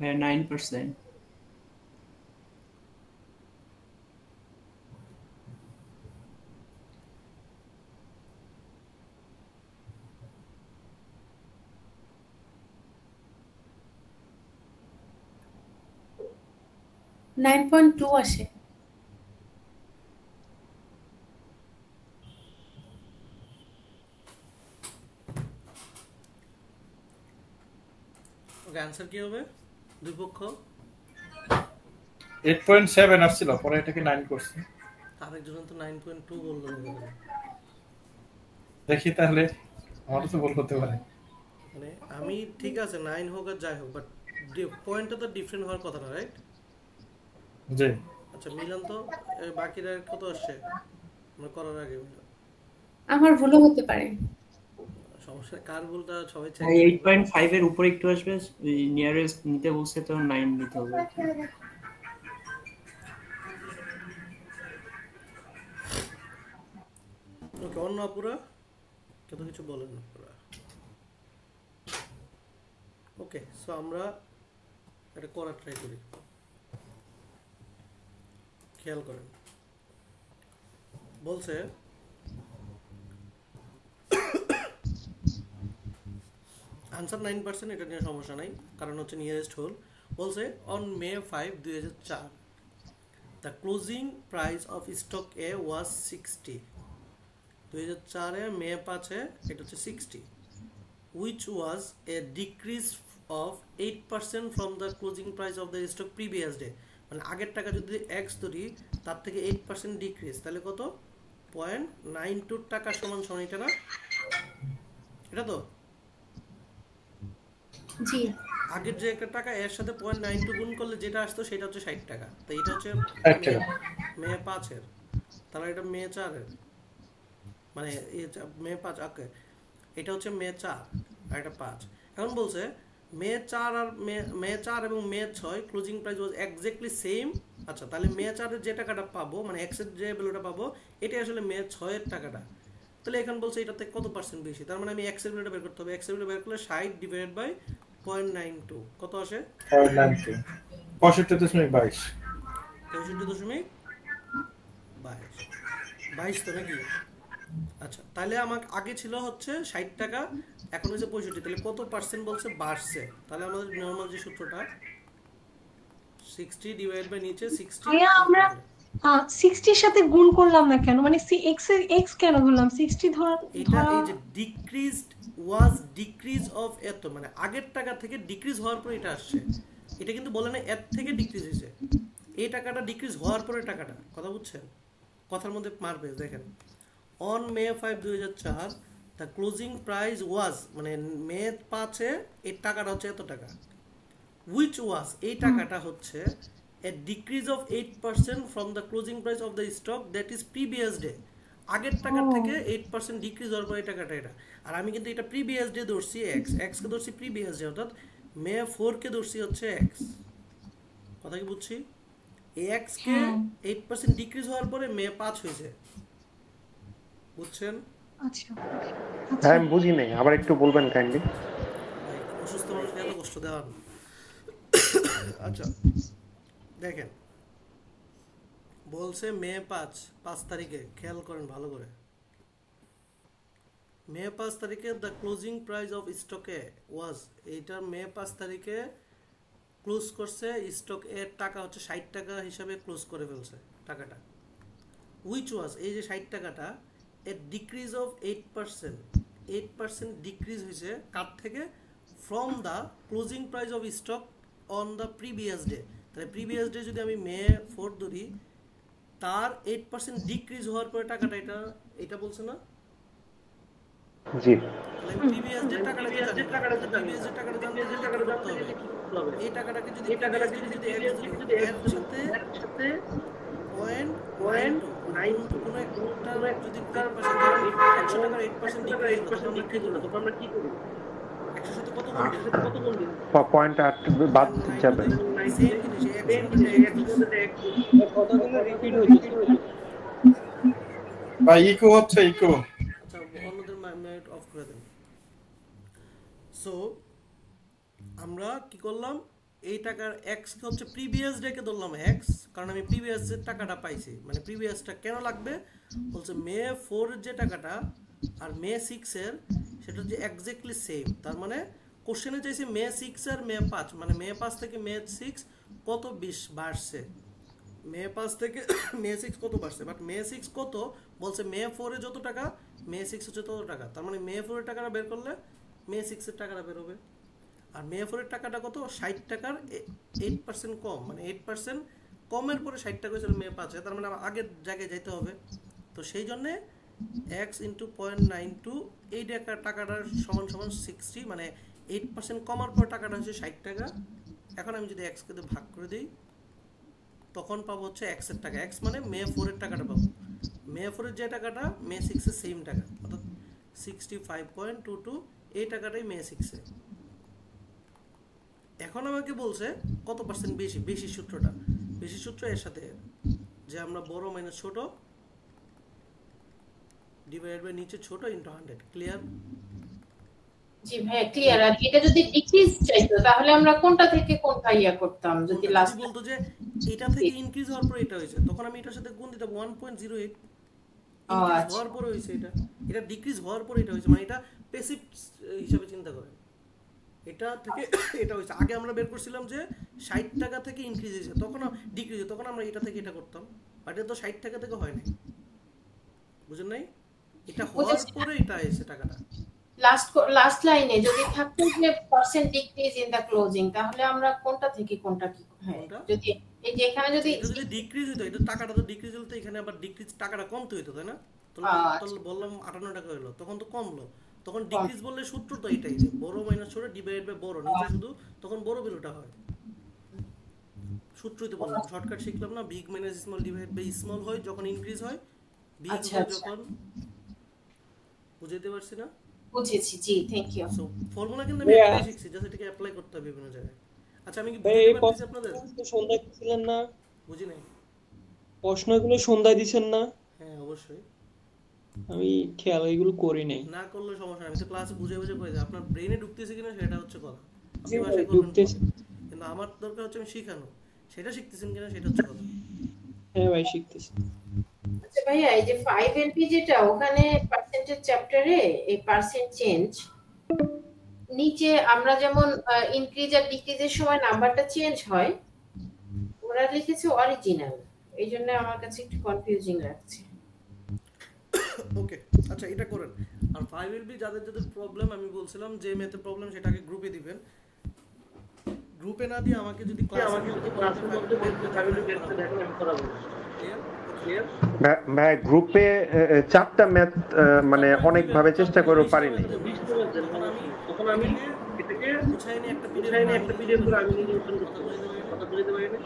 হ্যাঁ 9%। নাইন পয়েন্ট টু আসে। ওকে, অ্যানসার কি হবে দুই পক্ষ? 8.7 আসছিল, পরে এটাকে 9 করছি। আরেকজন তো 9.2 বললো। দেখি তাহলে, আমারও তো ভুল হতে পারে। মানে আমি ঠিক আছে 9 হোক আর যাই হোক, বাট পয়েন্টটা তো ডিফারেন্ট হওয়ার কথা না, রাইট? জি। আচ্ছা মিলান তো, বাকিরা কত আসছে আমরা করার আগে? আমার ভুলও হতে পারে। সমস্যা কার ভুলটা সবাই চেক। 8.5 এর উপরে একটু আসবে, ওই নিয়ারেস্ট নিতে বলছে তো 9 নিতে হবে। ওকে, অন্য আপুরা কত কিছু বলেন না আপুরা। ওকে, সো আমরা এটা করার ট্রাই করি। খেয়াল করেন, বলছে আনসার 9%, এটা নিয়ে সমস্যা নাই, কারণ হচ্ছে নিয়ারেস্ট হোল। বলছে on May 5, 2004 the closing price of stock A was 60। 2004 May 5 এটা হচ্ছে 60, which was a decrease of 8% from the closing price of the stock previous day। মানে আগের টাকা যদি x ধরি তার থেকে 8% ডিক্রিজ, তাহলে কত? 0.92 টাকা সমান সমান এটা না? এটা তো জি। আগের যে একটা টাকা এর সাথে 0.92 গুণ করলে যেটা আসতো সেটা হচ্ছে 60 টাকা। তো এটা হচ্ছে মে 5 এর, তাহলে এটা মে 4 এর, মানে মে 5। ওকে, এটা হচ্ছে মে 4 আর এটা 5। এখন বলছে মে 4 আর মে 4 এবং মে 6 ক্লোজিং প্রাইস ওয়াজ এক্স্যাক্টলি সেম। আচ্ছা, তাহলে মে 4 এর যে টাকাটা পাবো, মানে এক্স এর যে ভ্যালুটা পাবো, এটাই আসলে মে 6 এর টাকাটা। তাহলে এখন বলছে এটাতে কত পার্সেন্ট বেশি, তার মানে আমি এক্স এর ভ্যালুটা বের করতে হবে। এক্স এর ভ্যালু বের করলে 60 ডিভাইডেড বাই 0.92 কত আসে? 0.92 65.22। 65.22 তো নাকি? আচ্ছা, তাহলে আমার আগে ছিল হচ্ছে 60 টাকা, এখন হচ্ছে 65, তাহলে কত পার্সেন্ট বলছে বাড়ছে? তাহলে আমাদের নরমাল যে সূত্রটা 60 ডিভাইড বাই নিচে 60। আমরা 60 এর সাথে গুণ করলাম না কেন? মানে x কেন ধরলাম? 60 ধরা এটা এই যে ডিক্রিজড ওয়াজ ডিক্রিজ অফ এত, মানে আগের টাকা থেকে ডিক্রিজ হওয়ার পর এটা আসছে। এটা কিন্তু বলে না এর থেকে ডিক্রিজ হয়েছে, এই টাকাটা ডিক্রিজ হওয়ার পরে টাকাটা, কথা বুঝছেন? কথার মধ্যে মারবে। দেখেন on May 5 2004 the closing price was, মানে মে 5-এ এই টাকাটা হচ্ছে এত টাকা, which was, এই টাকাটা হচ্ছে a decrease of 8% from the closing price of the stock that is previous day, আগের টাকার থেকে 8% ডিক্রিজ হওয়ার পর এই টাকাটা এটা। আর আমি কিন্তু এটা প্রিভিয়াস ডে ধরছি x কে ধরছি প্রিভিয়াস ডে, অর্থাৎ মে 4 কে ধরছি হচ্ছে x, কথা কি বুঝছি? এই x কে 8% ডিক্রিজ হওয়ার পরে মে 5 হয়েছে, বুঝছেন? আচ্ছা হ্যাঁ আমি বুঝি নাই, আবার একটু বলবেন কাইন্ডলি। অসুস্থ মানুষকে এত কষ্ট দেওয়া না। আচ্ছা দেখেন বলছে মে 5 তারিখে, খেয়াল করেন ভালো করে, মে 5 তারিখে দ্য ক্লোজিং প্রাইস অফ স্টকে ওয়াজ, এইটা মে 5 তারিখে ক্লোজ করছে, স্টক এর টাকা হচ্ছে 60 টাকা হিসাবে ক্লোজ করে ফেলছে টাকাটা, উইচ ওয়াজ, এই যে 60 টাকাটা এ ডিক্রিজ অফ 8% ডিক্রিজ হয়েছে কার থেকে? From the closing price of stock on the previous day. তাহলে প্রিভিয়াস ডে যদি আমি মে 4 ধরি, তার 8% ডিক্রিজ হওয়ার পরে টাকাটা এটা বলছে না? জি তাহলে প্রিভিয়াস ডে টাকাটা প্রিভিয়াস ডে টাকাটা জানতে গেলে কি করতে হবে? এই টাকাটাকে যদি এর সাথে পয়েন্ট কোনো একটা যদি 100 টাকার 8% ডিক্রিজ হলো, তখন আমরা কি করব? 100 সাথে কত গুণ দিন? পয়েন্ট 8 বাদ যাবে। সেম জিনিস, কথাগুলো রিপিট হচ্ছে। বা ইকো হচ্ছে ইকো। আচ্ছা অন্যদের মাইক অফ করে দেন। সো আমরা কি করলাম, এই টাকার x কে হচ্ছে প্রিভিয়াস ডে কে ধরলাম x, কারণ আমি প্রিভিয়াস যে টাকাটা পাইছি, মানে প্রিভিয়াসটা কেন লাগবে বলছে মে 4 এর যে টাকাটা আর মে 6 এর সেটা হচ্ছে এক্স্যাক্টলি সেম। তার মানে কোশ্চেনে চাইছে মে 6 আর মে 5, মানে মে 5 থেকে মে 6 কত 20 বাড়ছে, মে 5 থেকে মে 6 কত বাড়ছে, বাট মে 6 কত বলছে মে 4 এ যত টাকা মে 6 হচ্ছে তত টাকা, তার মানে মে 4 এর টাকাটা বের করলে মে 6 এর টাকাটা বের হবে। আর মে 4 এর টাকাটা কত? 60 টাকার 8% কম, মানে 8% কমের পরে 60 টাকা হয়েছিল মে 5-এ, তার মানে আমার আগের জায়গায় যেতে হবে। তো সেই জন্য x × 0.92 এই টাকাটার সমান 60, মানে 8% কমার পর টাকাটা হচ্ছে 60 টাকা। এখন আমি যদি x কে ভাগ করে দিই তখন পাবো হচ্ছে x এর টাকা, x মানে মে 4 এর টাকাটা পাবো, মে 4 এর যে টাকাটা মে 6 এর সেম টাকা, অর্থাৎ 65.22 এই টাকাটাই মে 6 এ। এখন আমাকে বলছে কত পার্সেন্ট বেশি সূত্রটা, বেশি সূত্র এর সাথে যে আমরা বড় মাইনাস ছোট ডিভাইড বাই নিচে ছোট ইনটু 100, ক্লিয়ার? জি ভাই ক্লিয়ার। আর এটা যদি ডিক্রিজ চাইতো তাহলে আমরা কোনটা থেকে কোনটা ইয়া করতাম? যদি লাস্ট বলতো যে এটা থেকে ইনক্রিজ হওয়ার পর এটা হয়েছে, তখন আমি এটার সাথে গুণ দিতাম 1.08, ইনক্রিজ হওয়ার পর হয়েছে এটা ডিক্রিজ হওয়ার পর এটা হয়েছে, মানে এটা প্যাসিভ হিসাবে চিন্তা করেন, এটা থেকে এটা হয়েছে। আগে আমরা বের করছিলাম যে 60 টাকা থেকে ইনক্রিজ হয়েছে, তখন ডিক্রিজ হয়েছে, তখন আমরা এটা থেকে এটা করতাম, বাট এটা তো 60 টাকা থেকে হয় নাই, বুঝেন নাই? এটা হওয়ার পরে এটা এসে টাকাটা লাস্ট লাইনে যদি থাকতো যে percent decrease in the closing, তাহলে আমরা কোনটা থেকে কোনটা কি হয়? যদি এই যে এখানে যদি ডিক্রিজ হতো, এটা টাকাটা তো ডিক্রিজ হতো, এখানে আবার ডিক্রিজ টাকাটা কমতে হতো, তাই না? তো বললাম 58 টাকা হলো, তখন তো কমলো, তখন ডিক্রিজ বললে সূত্র তো এটাই যে বড় মাইনাস ছোট ডিভাইড বাই বড়, নিচে শুধু তখন বড় ভ্যালুটা হয়, সূত্রই তো বললাম, শর্টকাট শিখলাম না, big minus small divide by small হয় যখন ইনক্রিজ হয়, বিগ হয় যখন, বুঝাইতে পারছি না? বুঝেছি, জি থ্যাংক ইউ। সো ফর্মুলা কিন্তু আমি এটাই শিখছি, জাস্ট এটাকে অ্যাপ্লাই করতে হবে বিভিন্ন জায়গায়। আচ্ছা আমি কি বুঝাইতে পারছি আপনাদের? সন্ধ্যায় দিছিলেন না? বুঝি নাই। প্রশ্নগুলো সন্ধ্যায় দিবেন না? হ্যাঁ অবশ্যই। আমি খেয়াল এগুলো করি নাই। না করলে সমস্যা, আমি তো ক্লাসে বুঝে করে দিই, আপনার ব্রেইনে ঢুকতেছে কিনা সেটা হচ্ছে কথা, জি ভাই ঢুকতেছে, কিন্তু আমার দরকার হচ্ছে আমি শিখানো, সেটা শিখতেছেন কিনা সেটা হচ্ছে কথা। হ্যাঁ ভাই শিখতেছি। আচ্ছা ভাইয়া এই যে 5LP যেটা ওখানে পার্সেন্টেজ চ্যাপ্টারে এই পার্সেন্ট চেঞ্জ নিচে আমরা যেমন ইনক্রিজ আর ডিক্রিজের সময় নাম্বারটা চেঞ্জ হয়, ওরা লিখেছে অরিজিনাল, এইজন্য আমার কাছে একটু কনফিউজিং লাগছে। ওকে আচ্ছা এটা করেন। আর 5LP যাদের প্রবলেম আমি বলছিলাম যে মেথে প্রবলেম সেটাকে গ্রুপে দিবেন, গ্রুপে না দিয়ে আমাকে যদি ক্লাসের মধ্যে দেখেন আমি করাবো। ক্লিয়ার? ভাই গ্রুপে 4টা ম্যাথ মানে অনেক ভাবে চেষ্টা করেও পারিনি। তখন আমি এটাকে গুছাই নিয়ে একটা পিডিএফ করে আমি নিজে কথা বলে দিতে পারি না।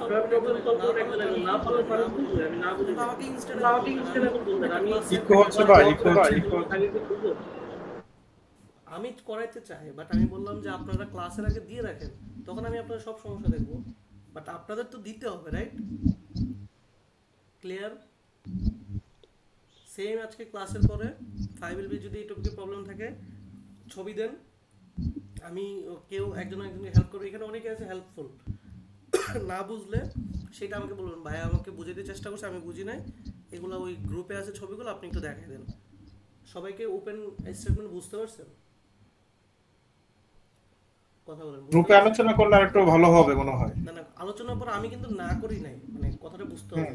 আপনার প্রবলেম সলভ করে একটা লাগবে, না পারলে পারেন বুঝলে আমি না বুঝি আমাকে ইনস্ট্যান্ট এখন বলবেন আমি ইকো হচ্ছে ভাই, ইকো হচ্ছে। আমি করাইতে চাই, বাট আমি বললাম যে আপনারা ক্লাসের আগে দিয়ে রাখেন, তখন আমি আপনাদের সব সমস্যা দেখবো, বাট আপনাদের তো দিতে হবে, রাইট? ক্লিয়ার? সেম আজকে ক্লাসের পরে 5LB যদি এই টপিকে প্রবলেম থাকে ছবি দেন, আমি কেউ একজনকে হেল্প করবে, এখানে অনেকে আছে হেল্পফুল। না বুঝলে সেটা আমাকে বলবেন, ভাই আমাকে বুঝাতে চেষ্টা করছে আমি বুঝি নাই, এগুলো ওই গ্রুপে আছে ছবিগুলো আপনি একটু দেখাই দেন। সবাইকে ওপেন স্টেটমেন্ট বুঝতে পারছেন? কথা বলেন। গ্রুপে আলোচনা করলে আরেকটু ভালো হবে মনে হয়। না না, আলোচনার পর আমি কিন্তু না করি নাই, মানে কথাটা বুঝতে হবে।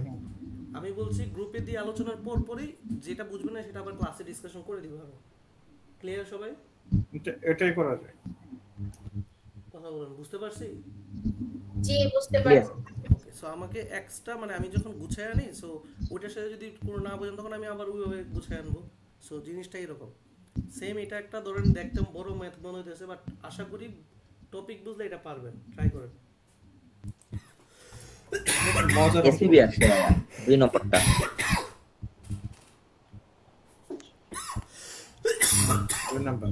আমি বলছি গ্রুপে দিয়ে আলোচনার পরই যেটা বুঝবে না সেটা আবার ক্লাসে ডিসকাশন করে দিব আমি। ক্লিয়ার সবাই? এটাই করা যায়। কথা বলেন, বুঝতে পারছি? জি বুঝতে পারছি। ওকে, সো আমাকে এক্সট্রা মানে আমি যখন গুছায় আনি, সো ওটার সাথে যদি কোনো না বোঝেন তখন আমি আবার ওইভাবে গুছায় আনবো। সো জিনিসটা এরকম সেম। এটা একটা ধরেন দেখতে বড় ম্যাথ মনে হইতেছে, বাট আশা করি টপিক বুঝলে এটা পারবেন, ট্রাই করেন। এসিবি আছে 2 নম্বরটা। দুই নাম্বার।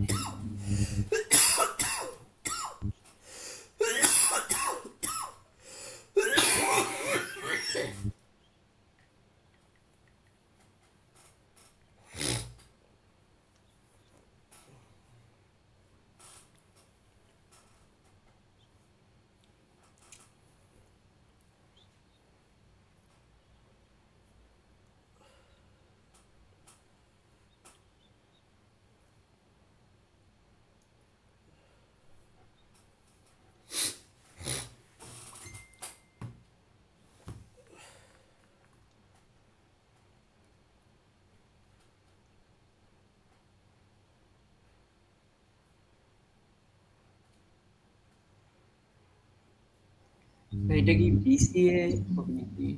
এটা কি বিসিএ হবে নাকি?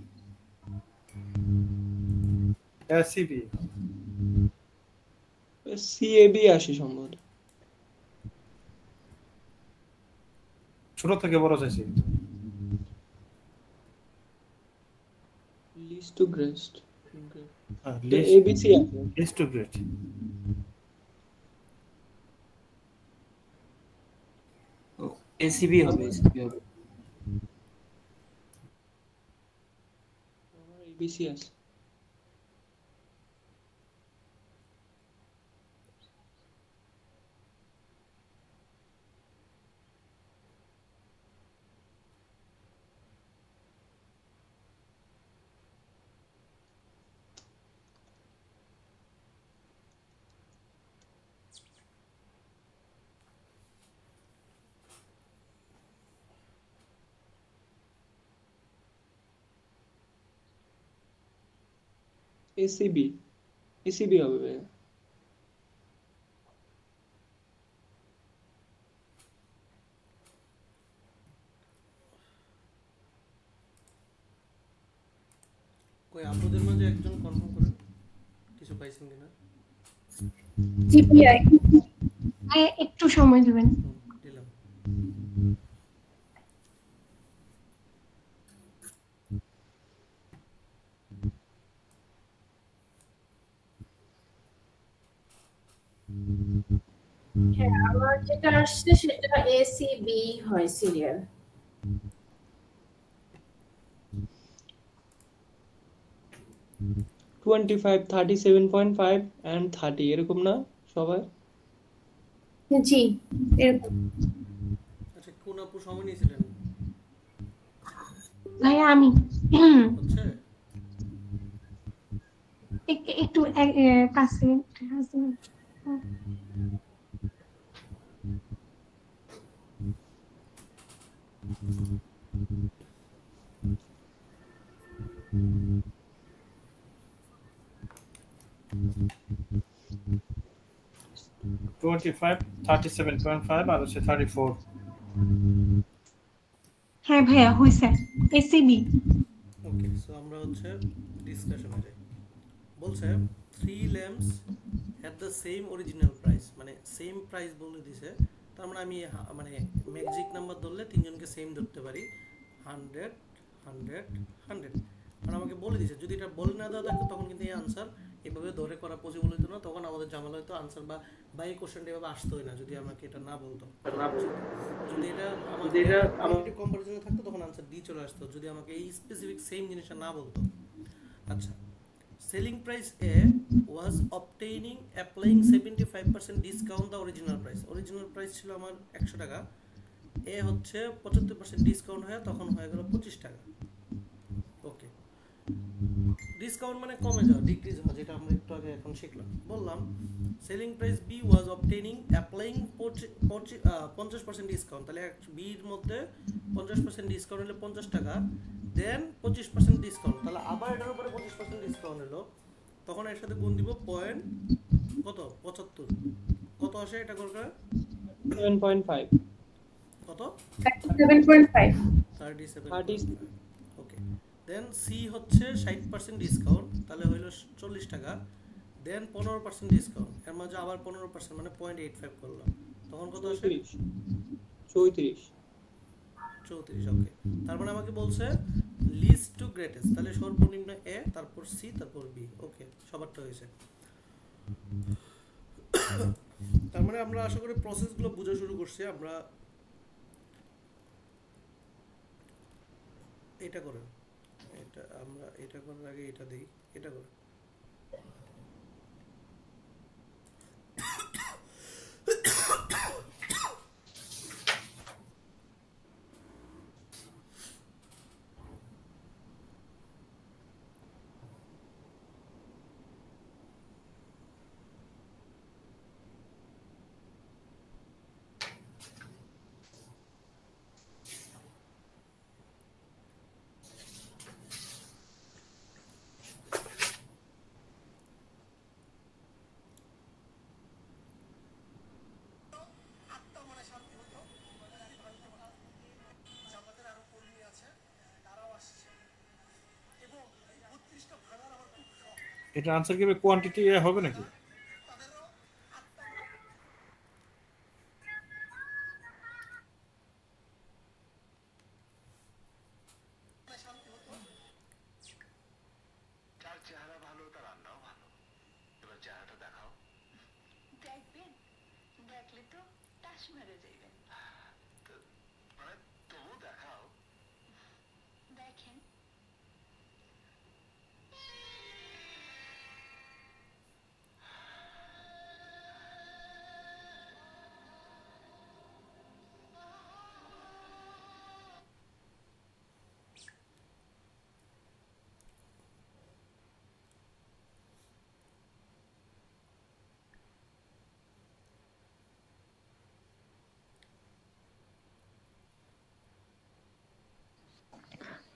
এসিবি সিএবি আসে সম্ভবত। ছোট থেকে বড় চাইছি। Least to greatest, least ABC আছে। Least to great. এসিবি হবে, এসিবি হবে। আমার এবিসি আছে। এসিবি এসিবি হবে ভাইয়া। কই আপনাদের মাঝে একজন কনফার্ম করেন কিছু পাইছেন কিনা। জিপিআই একটু সময় দিবেন। দিলাম। হ্যাঁ আমার যেটা আসছে সেটা এসিবি হয় সিরিয়াল। 25, 37.5 and 30 এরকম না সবাই? জি এরকম। আচ্ছা কোন আপু সময় নিয়েছিলেন? ভাই আমি হচ্ছে একটু কাছে 25 37.5 আর হচ্ছে 34। হ্যাঁ ভাইয়া হয়েছে এসিবি। ওকে, সো আমরা হচ্ছে ডিসকাশনে যাই। বলছে 3 lamps had the same original price, মানে সেম প্রাইস বলে দিছে। তার মানে আমি মানে ম্যাজিক নাম্বার ধরলে তিনজনকে সেম ধরতে পারি, 100 100 100। কারণ আমাকে বলে দিছে, যদি এটা বলে না দেওয়া থাকতো তখন কিন্তু এই আনসার এভাবে ধরে করা পসিবল হতো না, তখন আমাদের ঝামেলা হতো, আনসার বা এই কোশ্চেনটা এভাবে আসতোই না যদি আমাকে এটা না বলতো। যদি এটা আমাদের কম্পারিজনে থাকতো তখন আনসার ডি চলে আসতো, যদি আমাকে এই স্পেসিফিক সেম জিনিসটা না বলতো। আচ্ছা, selling price A was obtaining applying 75% discount the original price. Original price ছিল আমার 100 টাকা, A হচ্ছে 75% ডিসকাউন্ট হয়ে তখন হয়ে গেল 25 টাকা। ওকে, ডিসকাউন্ট মানে কমে যাওয়া, ডিক্রিজ হওয়া, যেটা আমরা একটু আগে এখন শিখলাম। বললাম selling price B was obtaining applying 50% discount, তাহলে B এর মধ্যে 50% ডিসকাউন্ট হলে 50 টাকা, দেন 25% ডিসকাউন্ট, তাহলে আবার এটার উপরে 25% ডিসকাউন্ট হলো, তখন এর সাথে গুণ দিব পয়েন্ট কত 75, কত আসে এটা করবে 7.5 কত 37.5 37। ওকে, দেন সি হচ্ছে 60% ডিসকাউন্ট, তাহলে হইলো 40 টাকা, দেন 15% ডিসকাউন্ট, এর মাঝে আবার 15% মানে 0.85 করলাম, তখন কত আসে 34। ওকে, তার মানে আমাকে বলছে লিস্ট টু গ্রেটেস্ট, তাহলে সর্বনিম্ন এ, তারপর সি, তারপর বি। ওকে, সবারটা হয়েছে। তার মানে আমরা আশা করি প্রসেসগুলো বোঝা শুরু করছি। আমরা এটা করেন, এটা আমরা এটা করার আগে এটা দেই, এটা করেন। এটা আনসার কি কোয়ান্টিটি হবে নাকি?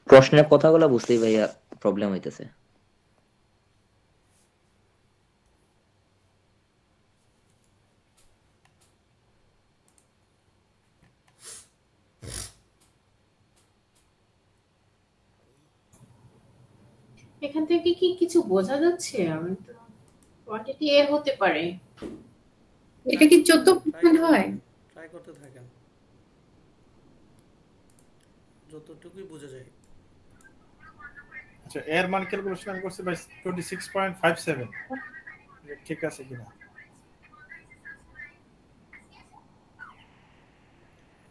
প্রশ্নের কথাগুলো বুঝতেই ভাইয়া প্রবলেম হইতেছে। এখান থেকে কি কিছু বোঝা যাচ্ছে? আমি তো কোয়ান্টিটি এ হতে পারে। এটা কি 14% হয়? ট্রাই করতে থাকেন, যতটুকুই বোঝা যায়। আচ্ছা, এর মান ক্যালকুলেশন আমি করছি ভাই 26.57, ঠিক আছে কিনা?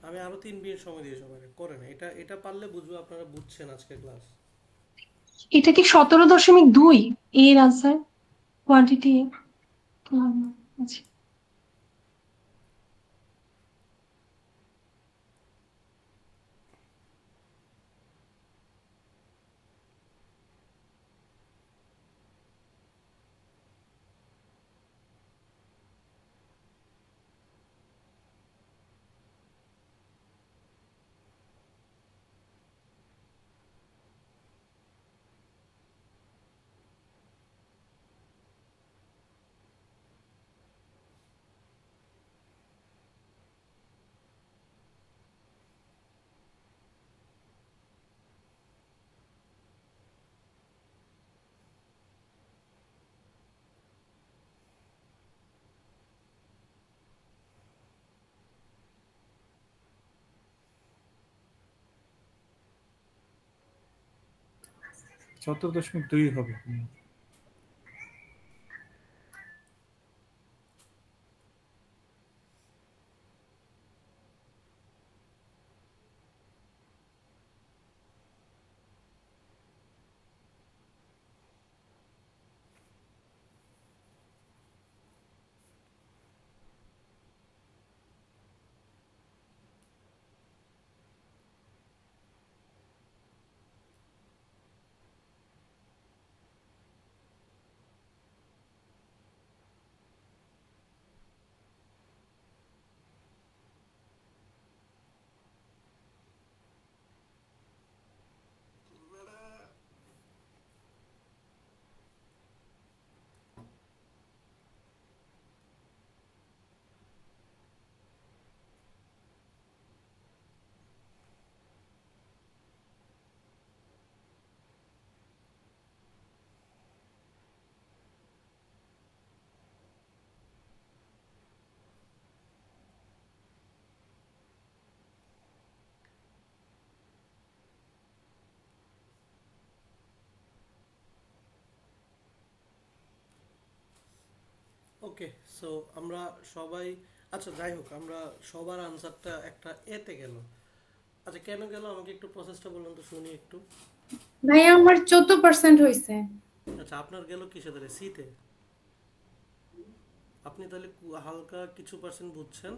আমি আরো 3 মিনিট সময় দিয়ে সবাই করেন, এটা পারলে বুঝবো আপনারা বুঝছেন আজকে ক্লাস। এটা কি 17.2 এর আনসার কোয়ান্টিটি? আচ্ছা, 17.2 হবে। ওকে, সো আমরা সবাই, আচ্ছা যাই হোক, আমরা সবার আনসারটা একটা এতে গেল। আচ্ছা কেন গেল আমাকে একটু প্রসেসটা বলুন তো শুনি একটু। ভাইয়া আমার 14% হয়েছে। আচ্ছা আপনার গেল কিসে ধরে, সিতে? আপনি তাহলে হালকা কিছু পার্সেন্ট বুঝছেন,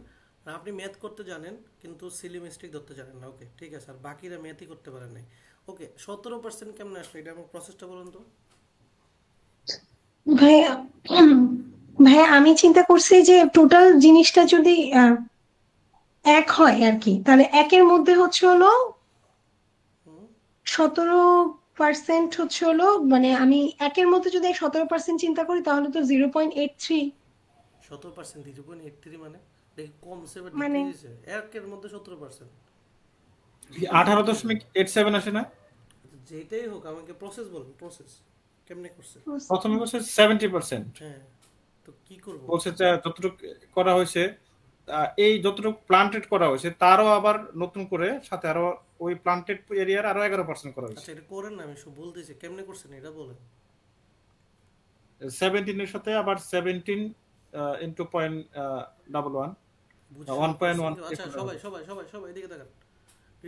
আর আপনি ম্যাথ করতে জানেন কিন্তু সিলি মিস্টেক ধরতে জানেন না। ওকে ঠিক আছে, আর বাকিরা ম্যাথই করতে পারেন নাই। ওকে 17% কেমন আসলো, এটা আমার প্রসেসটা বলুন তো। ভাইয়া ভাইয়া আমি চিন্তা করছি যে টোটাল জিনিসটা যদি এক হয় আর কি, তাহলে একের মধ্যে হচ্ছে হলো 17% হচ্ছে হলো, মানে আমি একের মধ্যে যদি 17% চিন্তা করি তাহলে তো 0.83। 17% 0.83 মানে দেখি কমছে বা মানে ডিক্রিজ হয়েছে, একের মধ্যে 17%। 18.87 আসে না? যেটাই হোক আমাকে প্রসেস বলুন, প্রসেস কেমনে করছে। প্রথমে বলছে 70%। হ্যাঁ তো কি করব, বলছে যে যতটুকু করা হয়েছে, এই যতটুকু প্লান্টেড করা হয়েছে তারও আবার নতুন করে সাথে আরো ওই প্লান্টেড এরিয়ার আরো 11% করা হয়েছে। আচ্ছা এটা করেন না, আমি সব বলতেছি কেমনে করছেন এটা বলেন। 17 এর সাথে আবার 17 ইনটু 0.11 1.1। আচ্ছা সবাই সবাই সবাই সবাই এদিকে তাকান।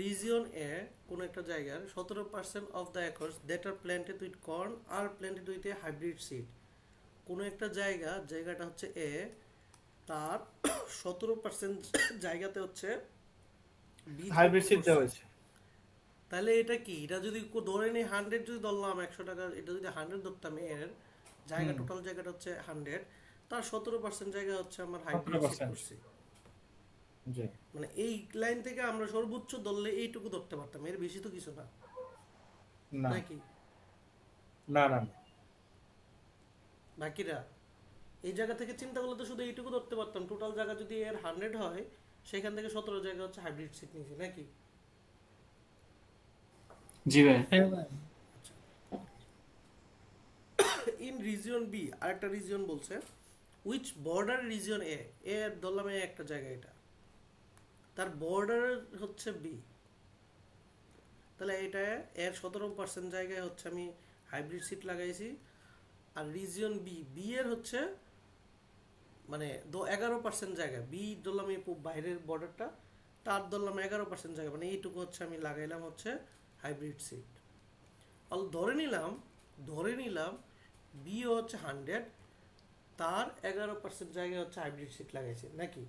রিজিয়ন এ কোন একটা জায়গার 17% of the acres that are planted with corn are planted with a hybrid seed. কোন একটা জায়গাটা হচ্ছে এ, তার 17% জায়গাতে হচ্ছে হাইব্রিড সিড দেওয়া হয়েছে। তাহলে এটা কি, এটা যদি ধরে নেই 100 যদি ধরলাম 100 টাকা, এটা যদি 100 ধরতাম, এর জায়গা টোটাল জায়গাটা হচ্ছে 100, তার 17% জায়গা হচ্ছে আমার হাইব্রিড সিড করছি। মানে এই লাইন থেকে আমরা সর্বোচ্চ ধরলে এইটুকু ধরতে পারতাম, এর বেশি তো কিছু না নাকি? না না, বাকিরা এই জায়গা থেকে চিন্তা করলে তো শুধু এইটুকু ধরতে পারতাম, টোটাল জায়গা যদি এর 100 হয় সেখান থেকে 17 জায়গা হচ্ছে হাইব্রিড সিড নিয়েছি নাকি? জি ভাই। ইন রিজিয়ন বি, আরেকটা রিজিয়ন বলছে উইচ বর্ডার রিজিয়ন এ, এর ধরলাম এ একটা জায়গা, এটা তার বর্ডার হচ্ছে বি, তাহলে এটা এর 17% জায়গায় হচ্ছে আমি হাইব্রিড সিড লাগাইছি। আর রিজিয়ন বি, বি এর হচ্ছে মানে 11% জায়গা, বি ধরলাম এই বাইরের বর্ডারটা, তার ধরলাম 11% জায়গা, মানে এইটুকু হচ্ছে আমি লাগাইলাম হচ্ছে হাইব্রিড সিড। ধরে নিলাম বি হচ্ছে 100, তার 11% জায়গায় হচ্ছে হাইব্রিড সিড লাগাইছে নাকি?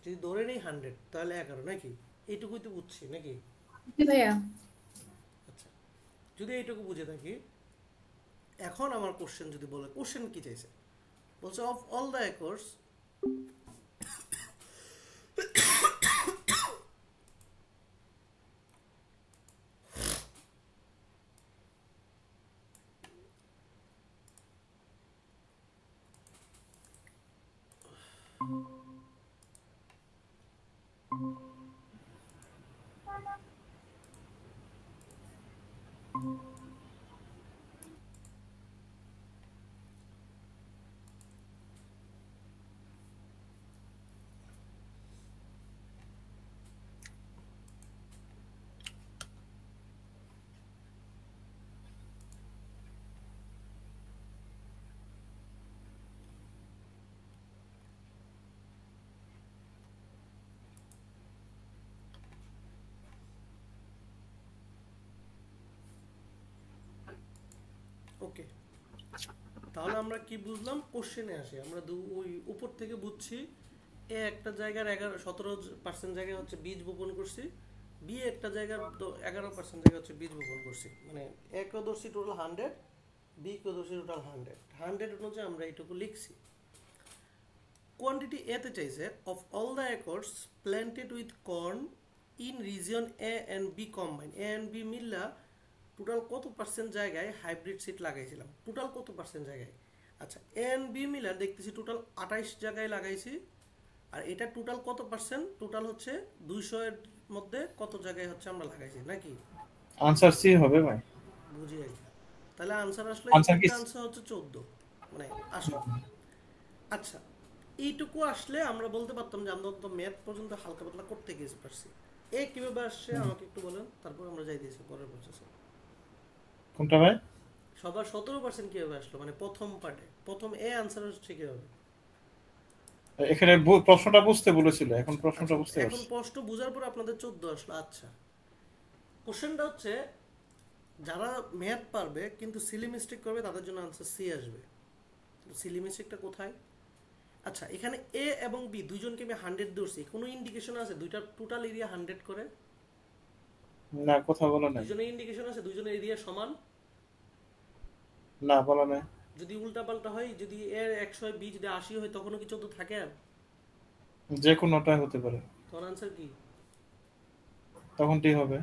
যদি ধরে নেই 100 তাহলে 11 নাকি? এইটুকুই তো বুঝছি নাকি? আচ্ছা যদি এইটুকু বুঝে থাকি, এখন আমার কোশ্চেন যদি বলে, কোশ্চেন কি চাইছে, বলছে অফ অল দ্য একর্স তাহলে আমরা কি বুঝলাম, কোশ্চেনে আসি আমরা ওই উপর থেকে বুঝছি এ একটা জায়গার 17% জায়গায় হচ্ছে বীজ বপন করছি, বি একটা জায়গার 11% জায়গায় হচ্ছে বীজ বপন করছি, মানে এ কেও ধরছি টোটাল 100, বি কেও ধরছি টোটাল 100 অনুযায়ী আমরা এইটুকু লিখছি। কোয়ান্টিটি এতে চাইছে of all the acres planted with corn in region A and B combine, A and B মিল্লা টোটাল কত পার্সেন্ট জায়গায় হাইব্রিড সিড লাগাইছিলাম, টোটাল কত পার্সেন্ট জায়গায়। আচ্ছা, এ অ্যান্ড বি মিলা দেখতেছি টোটাল 28 জায়গায় লাগাইছি, আর এটা টোটাল কত পার্সেন্ট, টোটাল হচ্ছে 200 এর মধ্যে কত জায়গায় হচ্ছে আমরা লাগাইছি নাকি। আনসার সি হবে ভাই, বুঝি আর কি। তাহলে আনসার আসলে আনসার কি? আনসার হচ্ছে 14 মানে আসলো। আচ্ছা, এইটুকু আসলে আমরা বলতে পারতাম যে আমরা তো ম্যাথ পর্যন্ত হালকা পাতলা করতে গেছি পারছি। এ কিভাবে আসছে আমাকে একটু বলেন, তারপর আমরা যাই দিয়েছি পরের প্রসেসে। কোনটা ভাই? সবার 17% কিভাবে আসলো, মানে প্রথম পার্টে প্রথম এ আনসার হচ্ছে কিভাবে। এখানে প্রশ্নটা বুঝতে বলেছিল, এখন প্রশ্নটা বুঝতে এখন পারছি। প্রশ্ন বুঝার পর আপনাদের 14 আসলো। আচ্ছা, কোশ্চেনটা হচ্ছে যারা ম্যাথ পারবে কিন্তু সিলি মিস্টেক করবে তাদের জন্য আনসার সি আসবে। সিলি মিস্টেকটা কোথায়? আচ্ছা, এখানে এ এবং বি দুইজনকে আমি 100 ধরছি, কোনো ইন্ডিকেশন আছে দুইটার টোটাল এরিয়া 100 করে? না, কথা বলা নাই। দুইজনের ইন্ডিকেশন আছে দুইজনের এরিয়া সমান? না, বলা নাই। যদি উল্টা পাল্টা হয়, যদি এর 100 হয় বি যদি 80 হয় তখনও কি 14 থাকে? আর যে কোনোটাই হতে পারে, তখন আনসার কি? তখন ডি হবে।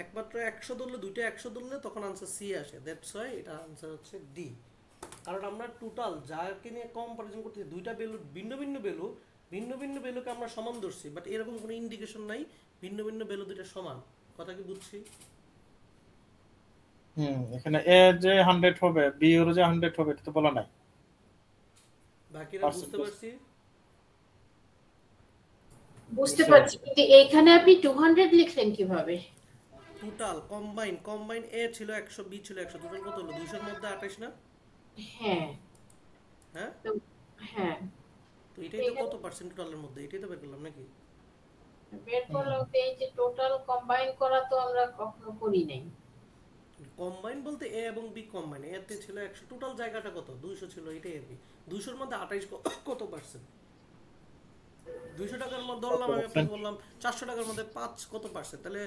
একমাত্র 100 ধরলে, দুইটা 100 ধরলে তখন আনসার সি আসে, দ্যাটস ওয়াই এটা আনসার হচ্ছে ডি। কারণ আমরা টোটাল যাকে নিয়ে কম্পারিজন করতেছি দুইটা ভ্যালু ভিন্ন ভিন্ন ভ্যালু, ভিন্ন ভিন্ন ভ্যালুকে আমরা সমান ধরছি, বাট এরকম কোনো ইন্ডিকেশন নাই ভিন্ন ভিন্ন ভ্যালু দুইটা সমান। কথা কি বুঝছি? এখানে এ যে 100 হবে, বি এর যে 100 হবে, এটা তো বলা নাই। বাকিরা বুঝতে পারছি? বুঝতে পারছি, কিন্তু এইখানে আপনি 200 লিখলেন কিভাবে? টোটাল কম্বাইন এ ছিল 100, বি ছিল 100, টোটাল কত হলো? 200 এর মধ্যে 28 না? হ্যাঁ হ্যাঁ হ্যাঁ, তো এটাই তো কত পার্সেন্ট টোটালের মধ্যে, এটাই তো বের করলাম নাকি। বের করলাম। এই যে টোটাল কম্বাইন করা তো আমরা কখনো করি নাই। কম্বাইন বলতে এ এবং বি কম্বাইন, এতে ছিল 100, টোটাল জায়গাটা কত? 200 ছিল, এটাই আর কি। 200 এর মধ্যে 28 কত পার্সেন্ট? 200 টাকার মধ্যে ধরলাম, আমি আপনাকে বললাম 400 টাকার মধ্যে 5 কত পার্সেন্ট, তাহলে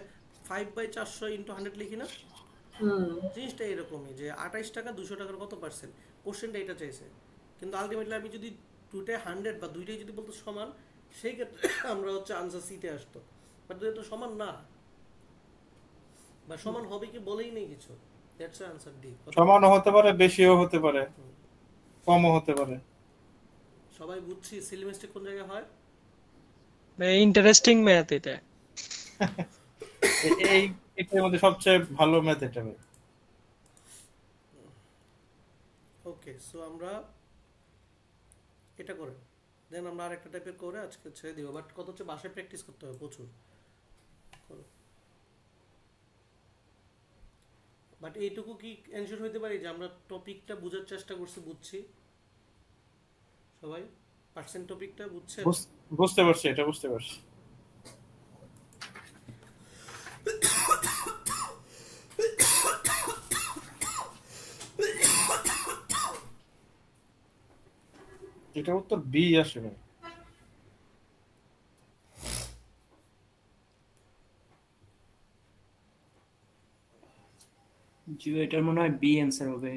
5/400 × 100 লিখি না। জিনিসটা এরকমই যে 28 টাকা 200 টাকার কত পার্সেন্ট, কোশ্চেনটা এটা চাইছে। কিন্তু আলটিমেটলি আমি যদি দুইটাই 100 বা দুইটাই যদি বলতো সমান, সেই ক্ষেত্রে আমরা হচ্ছে আনসার সিতে আসতো, বাট দুটো সমান না, বা সমান হবে কি বলেই নেই কিছু, দ্যাটস আনসার ডি। সমানও হতে পারে, বেশিও হতে পারে, কমও হতে পারে। সবাই বুঝছি সিলি মিস্টেক কোন জায়গায় হয়? ইন্টারেস্টিং ম্যাথ এটা। এই এটার মধ্যে সবচেয়ে ভালো ম্যাথ এটা ভাই। ওকে, সো আমরা এটা করে দেন আমরা আরেকটা টাইপের করে আজকে ছেড়ে দিব, বাট কত হচ্ছে বাসায় প্র্যাকটিস করতে হবে প্রচুর। বাট এইটুকু কি এনশিওর হইতে পারি যে আমরা টপিকটা বোঝার চেষ্টা করছি, বুঝছি সবাই? পার্সেন্ট টপিকটা বুঝছেন? বুঝতে পারছি, এটা বুঝতে পারছি। এটা উত্তর বি আসে ভাই। জি, এটার মনে হয় বি অ্যান্সার হবে।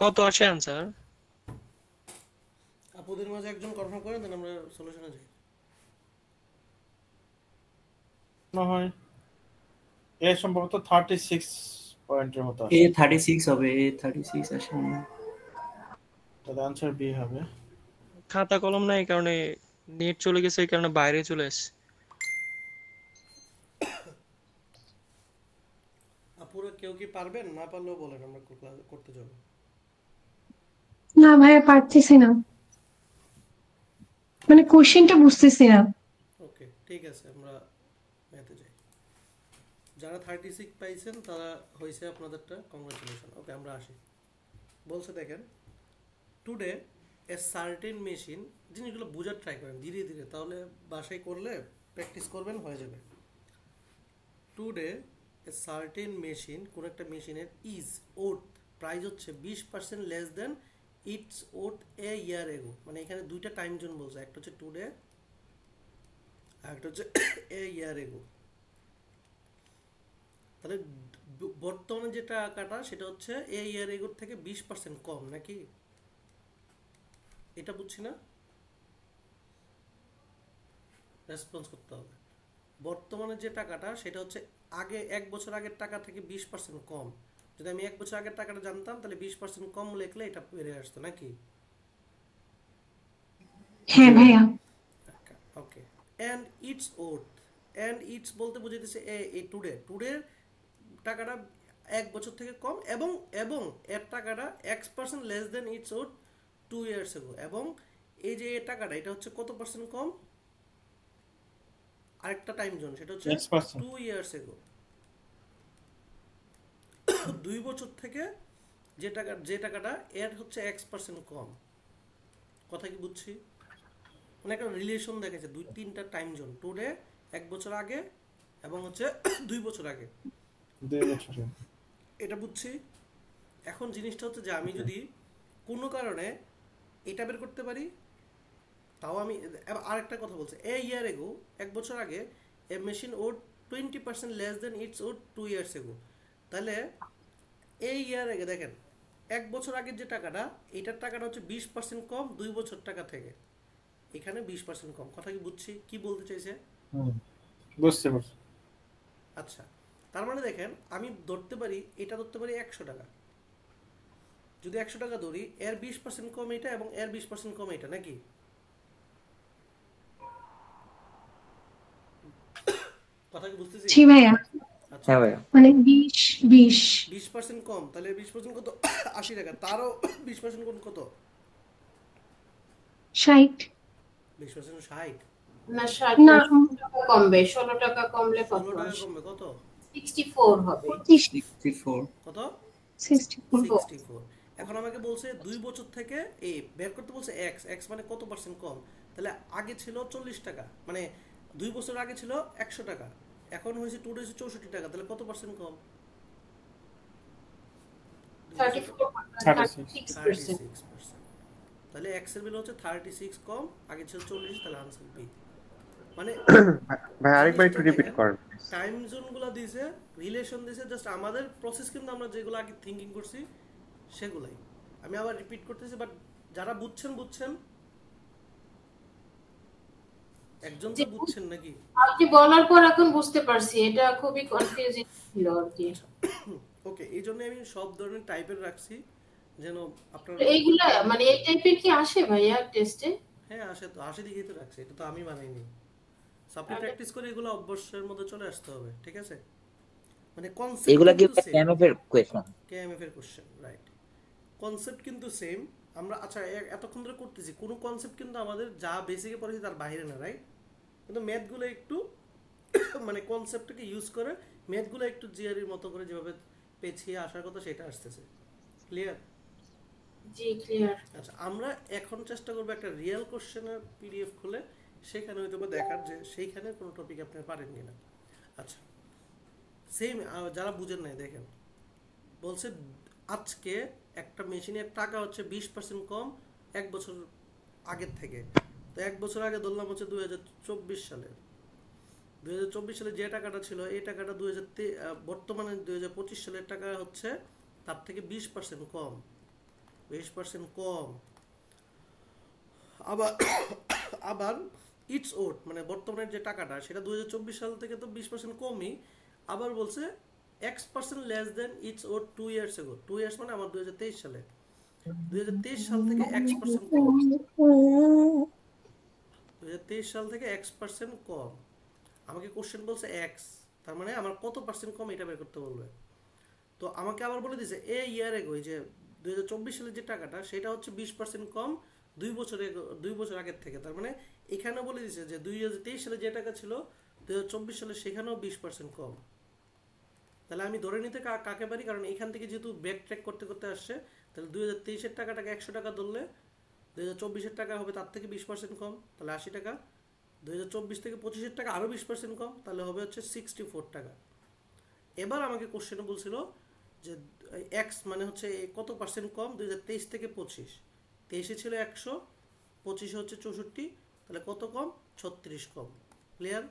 কত আসে আনসার? আপুদের মাঝে একজন কনফার্ম করে দেন, আমরা সলিউশনে যাই। না হয় এ সম্ভবত 36 পয়েন্টের মতো এ আসে। 36 হবে, এ 36 আসে না। তাহলে আনসার বি হবে। খাতা কলম নাই, এই কারণে নেট চলে গেছে, এই কারণে বাইরে চলে আসছে। আপুরা কেউ কি পারবেন? না পারলেও বলেন, আমরা করতে যাবো। না ভাইয়া পারতেছি না, মানে কোশ্চেনটা বুঝতেছি না। ওকে ঠিক আছে, আমরা ম্যাথে যাই। যারা 36 পাইছেন তারা হয়েছে আপনাদেরটা, কংগ্রাচুলেশন। ওকে আমরা আসি। বলছে দেখেন, টুডে এ সার্টেন মেশিন, জিনিসগুলো বোঝার ট্রাই করেন ধীরে ধীরে, তাহলে বাসায় করলে প্র্যাকটিস করবেন, হয়ে যাবে। টুডে এ সার্টেন মেশিন, কোন একটা মেশিনের ইজ ওর্থ প্রাইস হচ্ছে 20% লেস দেন ইটস ওর্থ এ ইয়ার এগো। মানে এখানে দুইটা টাইম জোন বলছে, একটা হচ্ছে টুডে আর একটা হচ্ছে এ ইয়ার এগো। তাহলে বর্তমানে যে টাকাটা সেটা হচ্ছে এ ইয়ার এগোর থেকে 20% কম নাকি? এটা বুঝছি না, রেসপন্স করতে হবে। বর্তমানে যে টাকাটা সেটা হচ্ছে আগে 1 বছর আগের টাকা থেকে 20% কম। যদি আমি 1 বছর আগের টাকাটা জানতাম তাহলে 20% কম লিখলে এটা বেড়ে আসতো নাকি? হ্যাঁ ভাইয়া। Okay, and it's worth, and it's বলতে বুঝাইতেছে এ টুডে, টুডে টাকাটা 1 বছর থেকে কম, এবং এবং এর টাকাটা X% less than it's worth 2 years এগো। এবং এই যে এই টাকাটা এটা হচ্ছে কত পার্সেন্ট কম? আরেকটা টাইম জোন, সেটা হচ্ছে 2 ইয়ার্স এগো। 2 বছর থেকে যে টাকাটা এর হচ্ছে X% কম। কথা কি বুঝছি? মানে একটা রিলেশন দেখেছে, 2-3টা টাইম জোন, টুডে 1 বছর আগে এবং হচ্ছে 2 বছর আগে। 2 বছরে এটা বুঝছি। এখন জিনিসটা হচ্ছে যে আমি যদি কোনো কারণে এটা বের করতে পারি, তাও আমি আরেকটা কথা বলছি, এ ইয়ার এগো 1 বছর আগে a machine worth 20% less than its worth 2 years ago. তাহলে এই ইয়ার আগে দেখেন 1 বছর আগের যে টাকাটা, এটার টাকাটা হচ্ছে 20% কম 2 বছর টাকা থেকে, এখানে 20% কম। কথা কি বুঝছি কি বলতে চাইছে? বুঝতে পারছি। আচ্ছা, তার মানে দেখেন আমি ধরতে পারি, এটা ধরতে পারি 100 টাকা। যদি 100 টাকা ধরি, এর 20% কম এটা এবং এর 20% কম এটা নাকি? কথা কি বুঝতেছি? জি ভাইয়া। আচ্ছা, হ্যাঁ ভাইয়া। মানে 20 কম, তাহলে 20% কত? 80 টাকা। তারও 20% কোন কত? 60। 20% 60 না, না 60 টাকা কমবে, 16 টাকা কমলে কত 16 টাকা আসে? কমবে কত? 64 হবে। 64 কত? 64। 64। এখন আমাকে বলছে 2 বছর থেকে এই বের করতে বলছে x মানে কত পার্সেন্ট কম। তাহলে আগে ছিল 40 টাকা, মানে 2 বছর আগে ছিল 100 টাকা, এখন হয়েছে টুডে 64 টাকা, তাহলে কত পার্সেন্ট কম? 36%। তাহলে x এর ভ্যালু হচ্ছে 36 কম, আগে ছিল 40, তাহলে আনসার বি। মানে ভাই আরেকবার একটু রিপিট করেন। টাইম জোনগুলো দিয়েছে, রিলেশন দিয়েছে, জাস্ট আমাদের প্রসেস কিন্তু আমরা যেগুলো আগে থিংকিং করছি সেগুলাই আমি আবার রিপিট করতেছি, বাট যারা বুঝছেন একজন তো বুঝছেন নাকি? আপনি বলার পর এখন বুঝতে পারছি, এটা খুবই কনফিউজিং ছিল আর কি। ওকে, এই জন্য আমি সব ধরনের টাইপের রাখছি যেন আপনারা এইগুলা মানে এই টাইপের কি আসে ভাইয়া টেস্টে? হ্যাঁ আসে, তো আসে দিকেই তো রাখছি, এটা তো আমি বানাইনি। আপনি প্র্যাকটিস করে এগুলো অভ্যাসের মধ্যে চলে আসতে হবে, ঠিক আছে? মানে কনসেপ্ট এগুলা কি কিন্তু সেম, কেএমএফ এর কোশ্চেন? কেএমএফ এর কোশ্চেন, রাইট। কনসেপ্ট কিন্তু সেম। আমরা আচ্ছা এতক্ষণ ধরে করতেছি, কোনো কনসেপ্ট কিন্তু আমাদের যা বেসিকে পড়েছি তার বাইরে না, রাইট? কিন্তু ম্যাথগুলো একটু মানে কনসেপ্টটাকে ইউজ করে ম্যাথগুলো একটু জিআরইর মতো করে যেভাবে পেছিয়ে আসার কথা সেটা আসতেছে। ক্লিয়ার? জি ক্লিয়ার। আচ্ছা, আমরা এখন চেষ্টা করব একটা রিয়েল কোশ্চেনের পিডিএফ খুলে সেখানে হয়তো দেখার যে সেইখানে কোনো টপিক আপনি পারেন কিনা। আচ্ছা, সেম যারা বুঝেন নাই দেখেন, বলছে আজকে একটা মেশিনের টাকা হচ্ছে 20% কম 1 বছর আগের থেকে। তো 1 বছর আগে ধরলাম হচ্ছে 2024 সালে। 2024 সালে যে টাকাটা ছিল এই টাকাটা বর্তমানে 2025 সালের টাকা হচ্ছে তার থেকে 20% কম। 20% কম। আবার আবার ইটস ওট মানে বর্তমানের যে টাকাটা সেটা 2024 সাল থেকে তো 20% কমই, আবার বলছে X% less than it's what 2 years ago. 2 years মানে আমার 2023 সালে, 2023 সাল থেকে X% কম, 2023 সাল থেকে X% কম। আমাকে কোশ্চেন বলছে এক্স, তার মানে আমার কত পার্সেন্ট কম এটা বের করতে বলবে। তো আমাকে আবার বলে দিয়েছে এ ইয়ার এগো, যে 2024 সালের যে টাকাটা সেটা হচ্ছে 20% কম 2 বছর আগের থেকে। তার মানে এখানেও বলে দিয়েছে যে 2023 সালে যে টাকা ছিল 2024 সালে সেখানেও 20% কম। তাহলে আমি ধরে নিতে কাকে পারি, কারণ এখান থেকে যেহেতু ব্যাক ট্র্যাক করতে করতে আসছে, তাহলে 2023-এর টাকাটাকে 100 টাকা ধরলে 2024-এর টাকা হবে তার থেকে 20% কম, তাহলে 80 টাকা। 2024 থেকে 25-এর টাকা আরও 20% কম, তাহলে হবে হচ্ছে 64 টাকা। এবার আমাকে কোশ্চেনে বলছিল যে এক্স মানে হচ্ছে কত পার্সেন্ট কম 2023 থেকে 25। 23-এ ছিল 100, 25-এ হচ্ছে 64, তাহলে কত কম? 36 কম। ক্লিয়ার?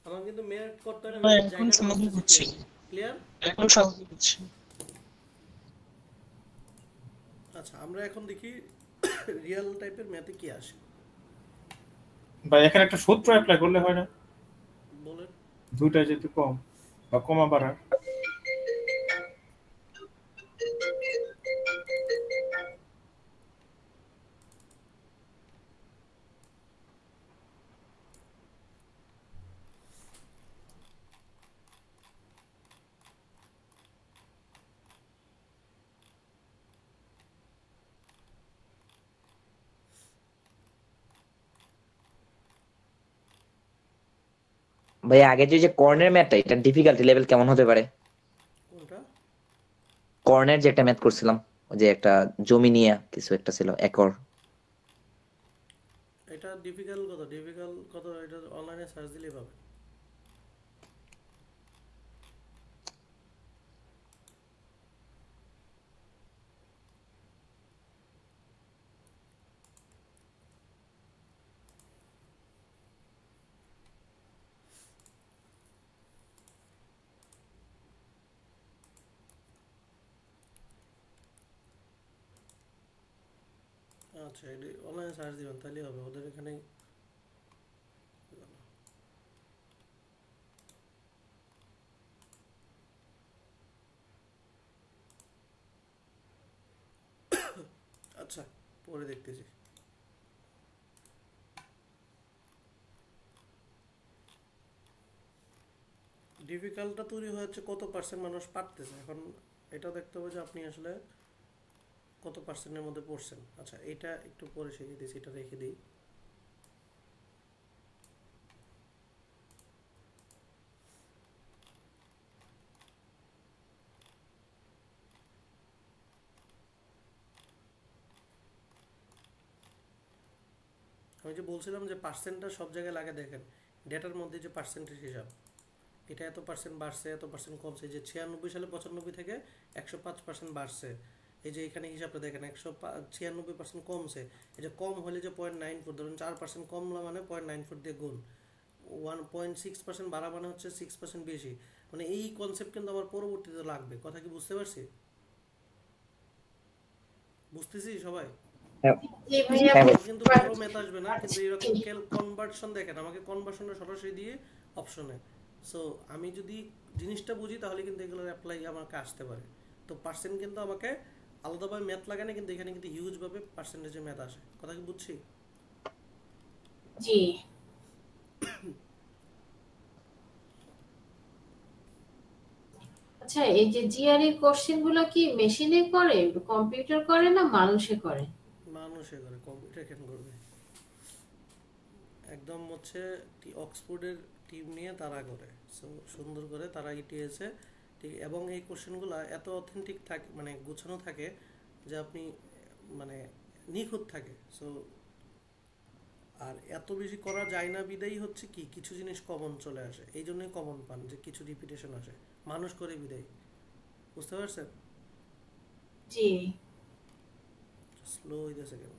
আমার কিন্তু মেয়াদ করতে হবে, এখন সমাধান করছি। ক্লিয়ার? এখন সমাধান করছি। আচ্ছা, আমরা এখন দেখি রিয়েল টাইপের ম্যাথে কি আসে। ভাই এখানে একটা সূত্র অ্যাপ্লাই করলে হয় না? বলেন। দুইটা যেহেতু কম বা কমা বাড়া। ভাই আগে যে কর্নের ম্যাথটা, এটা ডিফিকাল্টি লেভেল কেমন হতে পারে? কোনটা? কর্নের যে একটা ম্যাথ করছিলাম, ওই যে একটা জমি নিয়ে কিছু একটা ছিল, একর। এটা ডিফিকাল্ট কত এটা অনলাইনে সার্চ দিলেই পাবে। আচ্ছা, এটা অনলাইনে সার্চ দিবেন তাহলেই হবে, ওদের এখানেই। আচ্ছা, পরে দেখতেছি। ডিফিকাল্টটা তৈরি হয়েছে কত পার্সেন্ট মানুষ পারতেছে। এখন এটা দেখতে হবে যে আপনি আসলে কত পার্সেন্টের মধ্যে পড়ছেন। আচ্ছা, এটা একটু পরে শিখিয়ে দিয়েছি, এটা রেখে দিই। আমি যে বলছিলাম যে পার্সেন্টটা সব জায়গায় লাগে, দেখেন ডেটার মধ্যে যে পার্সেন্টেজ হিসাব, এটা এত পার্সেন্ট বাড়ছে, এত পার্সেন্ট কমছে। যে 96 সালে 95 থেকে 105% বাড়ছে। এই যে এখানে হিসাবটা দেখেন 196% কমছে। এই যে কম হলে যে 0.94, ধরুন 4% কমলা মানে 0.94 দিয়ে গুণ, 1.6% বাড়া মানে হচ্ছে 6% বেশি। মানে এই কনসেপ্ট কিন্তু আমার পরবর্তীতে লাগবে। কথা কি বুঝতে পারছি? বুঝতেছি সবাই? কিন্তু বড় মেথ আসবে না, কিন্তু এরকম কনভার্সন দেখেন, আমাকে কনভার্সনটা সরাসরি দিয়ে অপশনে। সো আমি যদি জিনিসটা বুঝি তাহলে কিন্তু এগুলোর অ্যাপ্লাই আমাকে আসতে পারে। তো পার্সেন্ট কিন্তু আমাকে আলাদাভাবে ম্যাথ লাগে না, কিন্তু এখানে কিন্তু হিউজ ভাবে পার্সেন্টেজে ম্যাথ আসে। কথা কি বুঝছি? জি। আচ্ছা, এই যে জিআরই কোশ্চেন গুলো কি মেশিনে করে, কম্পিউটার করে না মানুষে করে? মানুষে করে, কম্পিউটার কেন করবে? একদম হচ্ছে অক্সফোর্ডের টিম নিয়ে তারা করে, সো সুন্দর করে তারা ইটিএসে ঠিক। এবং এই কোশ্চেনগুলো এত অথেন্টিক থাকে, মানে গুছানো থাকে যে আপনি মানে নিখুঁত থাকে। সো আর এত বেশি করা যায় না বিদায়ী হচ্ছে কি কিছু জিনিস কমন চলে আসে, এই জন্যই কমন পান যে কিছু রিপিটেশন আসে, মানুষ করে বিদায়ী। বুঝতে পারছেন? জি। স্লো হইতেছে কেন?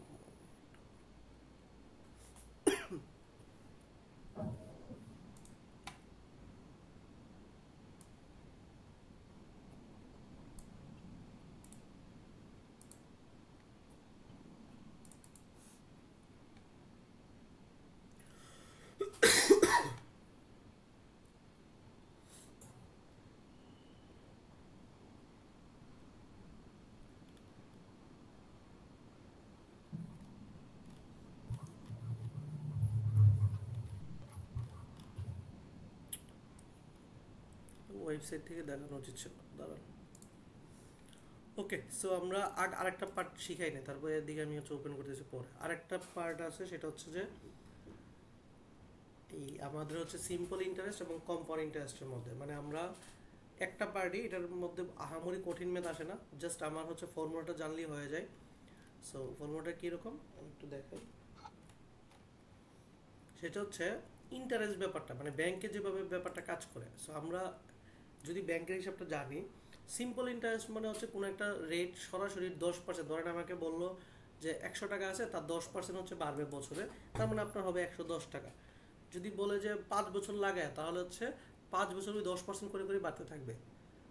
ওয়েবসাইট থেকে দেখানো উচিত ছিল। দাঁড়ান, ওকে। সো আমরা আরেকটা পার্ট শিখাই না, তারপরে এদিকে আমি হচ্ছে ওপেন করতেছি পরে। আরেকটা পার্ট আছে, সেটা হচ্ছে যে এই আমাদের হচ্ছে সিম্পল ইন্টারেস্ট এবং কম্পাউন্ড ইন্টারেস্টের মধ্যে, মানে আমরা একটা পার্টি, এটার মধ্যে আহামরি কঠিন ম্যাথ আসে না, জাস্ট আমার হচ্ছে ফর্মুলাটা জানলেই হয়ে যায়। সো ফর্মুলাটা কীরকম আমি একটু দেখাই। সেটা হচ্ছে ইন্টারেস্ট ব্যাপারটা, মানে ব্যাংকে যেভাবে ব্যাপারটা কাজ করে। সো আমরা যদি ব্যাংকের হিসাবটা জানি, সিম্পল ইন্টারেস্ট মানে হচ্ছে কোনো একটা রেট সরাসরি 10%, ধরেন আমাকে বললো যে 100 টাকা আছে, তার 10% হচ্ছে বাড়বে বছরে, তার মানে আপনার হবে 110 টাকা। যদি বলে যে 5 বছর লাগায়, তাহলে হচ্ছে 5 বছর ওই 10% করে করে বাড়তে থাকবে,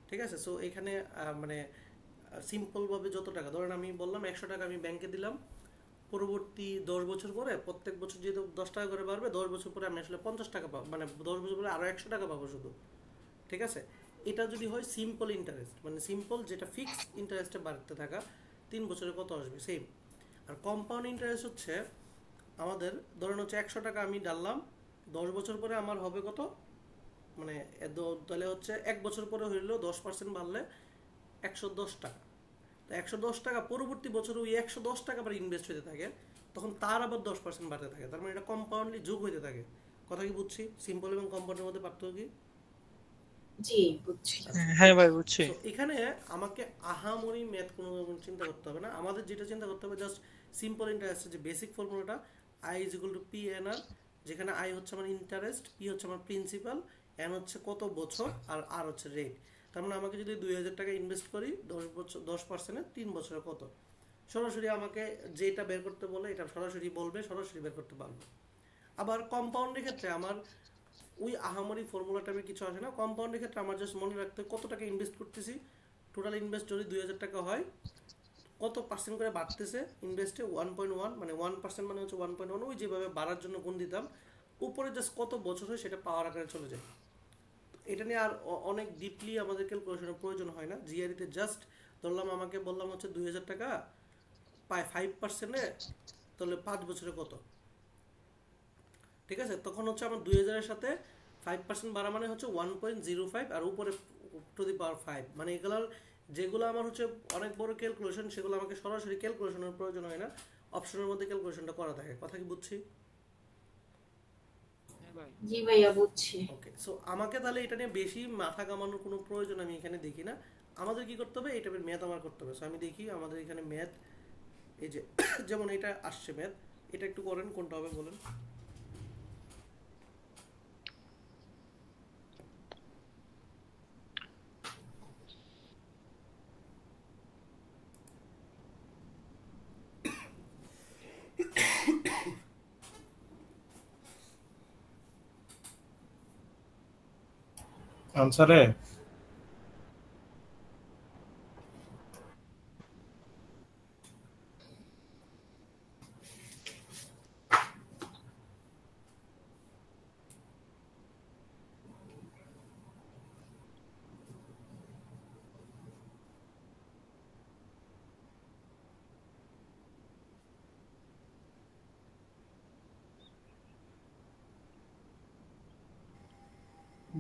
ঠিক আছে। সো এখানে মানে সিম্পলভাবে যত টাকা, ধরেন আমি বললাম 100 টাকা আমি ব্যাংকে দিলাম, পরবর্তী 10 বছর পরে প্রত্যেক বছর যেহেতু 10 টাকা করে বাড়বে, 10 বছর পরে আমি আসলে 50 টাকা পাবো, মানে 10 বছর পরে আরও 100 টাকা পাবো শুধু, ঠিক আছে। এটা যদি হয় সিম্পল ইন্টারেস্ট, মানে সিম্পল যেটা ফিক্সড ইন্টারেস্টে বাড়তে থাকা, 3 বছরে কত আসবে সেম। আর কম্পাউন্ড ইন্টারেস্ট হচ্ছে আমাদের, ধরেন হচ্ছে 100 টাকা আমি ডাললাম, 10 বছর পরে আমার হবে কত, মানে তাহলে হচ্ছে 1 বছর পরে হইলেও 10% বাড়লে 110 টাকা। তো 110 টাকা পরবর্তী বছর ওই 110 টাকা আবার ইনভেস্ট হতে থাকে, তখন তার আবার 10% বাড়তে থাকে, তার মানে এটা কম্পাউন্ডলি যোগ হতে থাকে। কথা কি বুঝছি? সিম্পল এবং কম্পাউন্ডের মধ্যে পার্থক্য কি? জি বুঝছি। হ্যাঁ ভাই বুঝছি। এখানে আমাকে আহামরি ম্যাথ কোনো চিন্তা করতে হবে না, আমাদের যেটা চিন্তা করতে হবে জাস্ট সিম্পল ইন্টারেস্টের যে বেসিক ফর্মুলাটা, I is equal to P N R, যেখানে আই হচ্ছে আমার ইন্টারেস্ট, পি হচ্ছে আমার প্রিন্সিপাল, এন হচ্ছে কত বছর, আর আর হচ্ছে রেট। তার মানে আমাকে যদি 2000 টাকা ইনভেস্ট করি 10%-এ 3 বছরে কত, সরাসরি আমাকে যেটা বের করতে বলে এটা সরাসরি বলবে, সরাসরি বের করতে পারবো। আবার কম্পাউন্ডের ক্ষেত্রে আমার ওই আহামরি ফর্মুলা টাইপের কিছু আসে না। কম্পাউন্ডের ক্ষেত্রে আমার জাস্ট মনে রাখতে কত টাকা ইনভেস্ট করতেছি, টোটাল ইনভেস্ট যদি 2000 টাকা হয়, কত পার্সেন্ট করে বাড়তেছে ইনভেস্টে, 1.1, মানে 1% মানে হচ্ছে 1.1, ওই যেভাবে বাড়ার জন্য গুণ দিতাম, উপরে জাস্ট কত বছর হয় সেটা পাওয়ার আকারে চলে যায়। এটা নিয়ে আর অনেক ডিপলি আমাদের ক্যালকুলেশনের প্রয়োজন হয় না। জিআরইতে জাস্ট ধরলাম, আমাকে বললাম হচ্ছে 2000 টাকা পায় 5%-এ, তাহলে 5 বছরে কত, ঠিক আছে। তখন হচ্ছে আমার 2000-এর সাথে 5% বাড়া মানে হচ্ছে 1.05, আর উপরে টু দি পাওয়ার 5, মানে এগুলোর যেগুলো আমার হচ্ছে অনেক বড় ক্যালকুলেশন, সেগুলো আমাকে সরাসরি ক্যালকুলেশনের প্রয়োজন হয় না, অপশনের মধ্যে ক্যালকুলেশনটা করা থাকে। কথা কি বুঝছি? জি ভাইয়া বুঝছি। ওকে, সো আমাকে তাহলে এটা নিয়ে বেশি মাথা কামানোর কোনো প্রয়োজন আমি এখানে দেখি না। আমাদের কি করতে হবে, এই টাইপের ম্যাথ আমার করতে হবে। সো আমি দেখি আমাদের এখানে ম্যাথ, এই যে যেমন এটা আসছে ম্যাথ, এটা একটু করেন, কোনটা হবে বলেন। আনসারে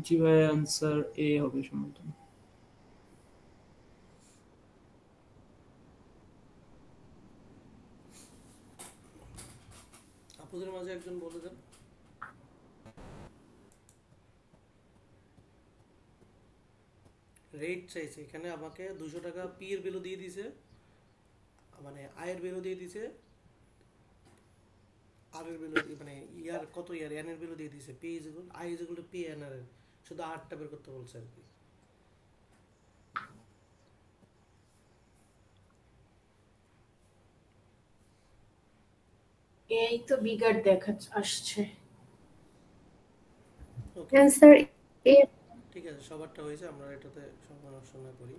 জি ভাই, আনসার এ হবে সম্ভবত। আপনাদের মাঝে একজন বলে দেন। রেট চাইছে, এখানে আমাকে 200 টাকা পি এর ভ্যালু দিয়ে দিছে, মানে আয়ের ভ্যালু দিয়ে দিছে, আর এর ভ্যালু মানে ইয়ার কত ইয়ার এন এর ভ্যালু দিয়ে দিছে, P is equal I is equal to P N R, শুধু আরটা বের করতে বলছে আর কি। এই তো বিগার দেখা আসছে। অ্যানসার এ। ঠিক আছে, সবারটা হয়েছে, আমরা এটাতে সমালোচনা করি।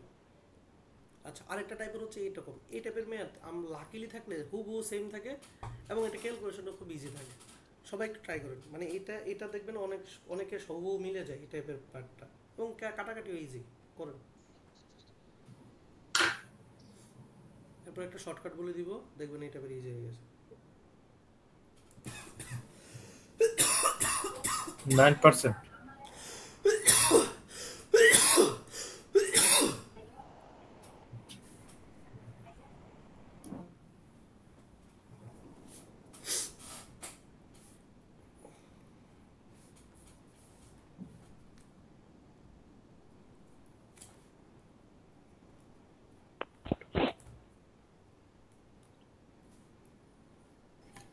আচ্ছা, আরেকটা টাইপের হচ্ছে এইরকম, এই টাইপের ম্যাথ আমরা লাকিলি থাকলে হুবহু সেম থাকে, এবং এটা ক্যালকুলেশনটা খুব ইজি থাকে। সবাই একটু ট্রাই করেন, মানে এটা দেখবেন অনেকের হুবহু মিলে যায় এই টাইপের পার্টটা, এবং কাটাকাটিও ইজি করেন। এরপর একটা শর্টকাট বলে দিব, দেখবেন এই টাইপের ইজি হয়ে গেছে। 9%।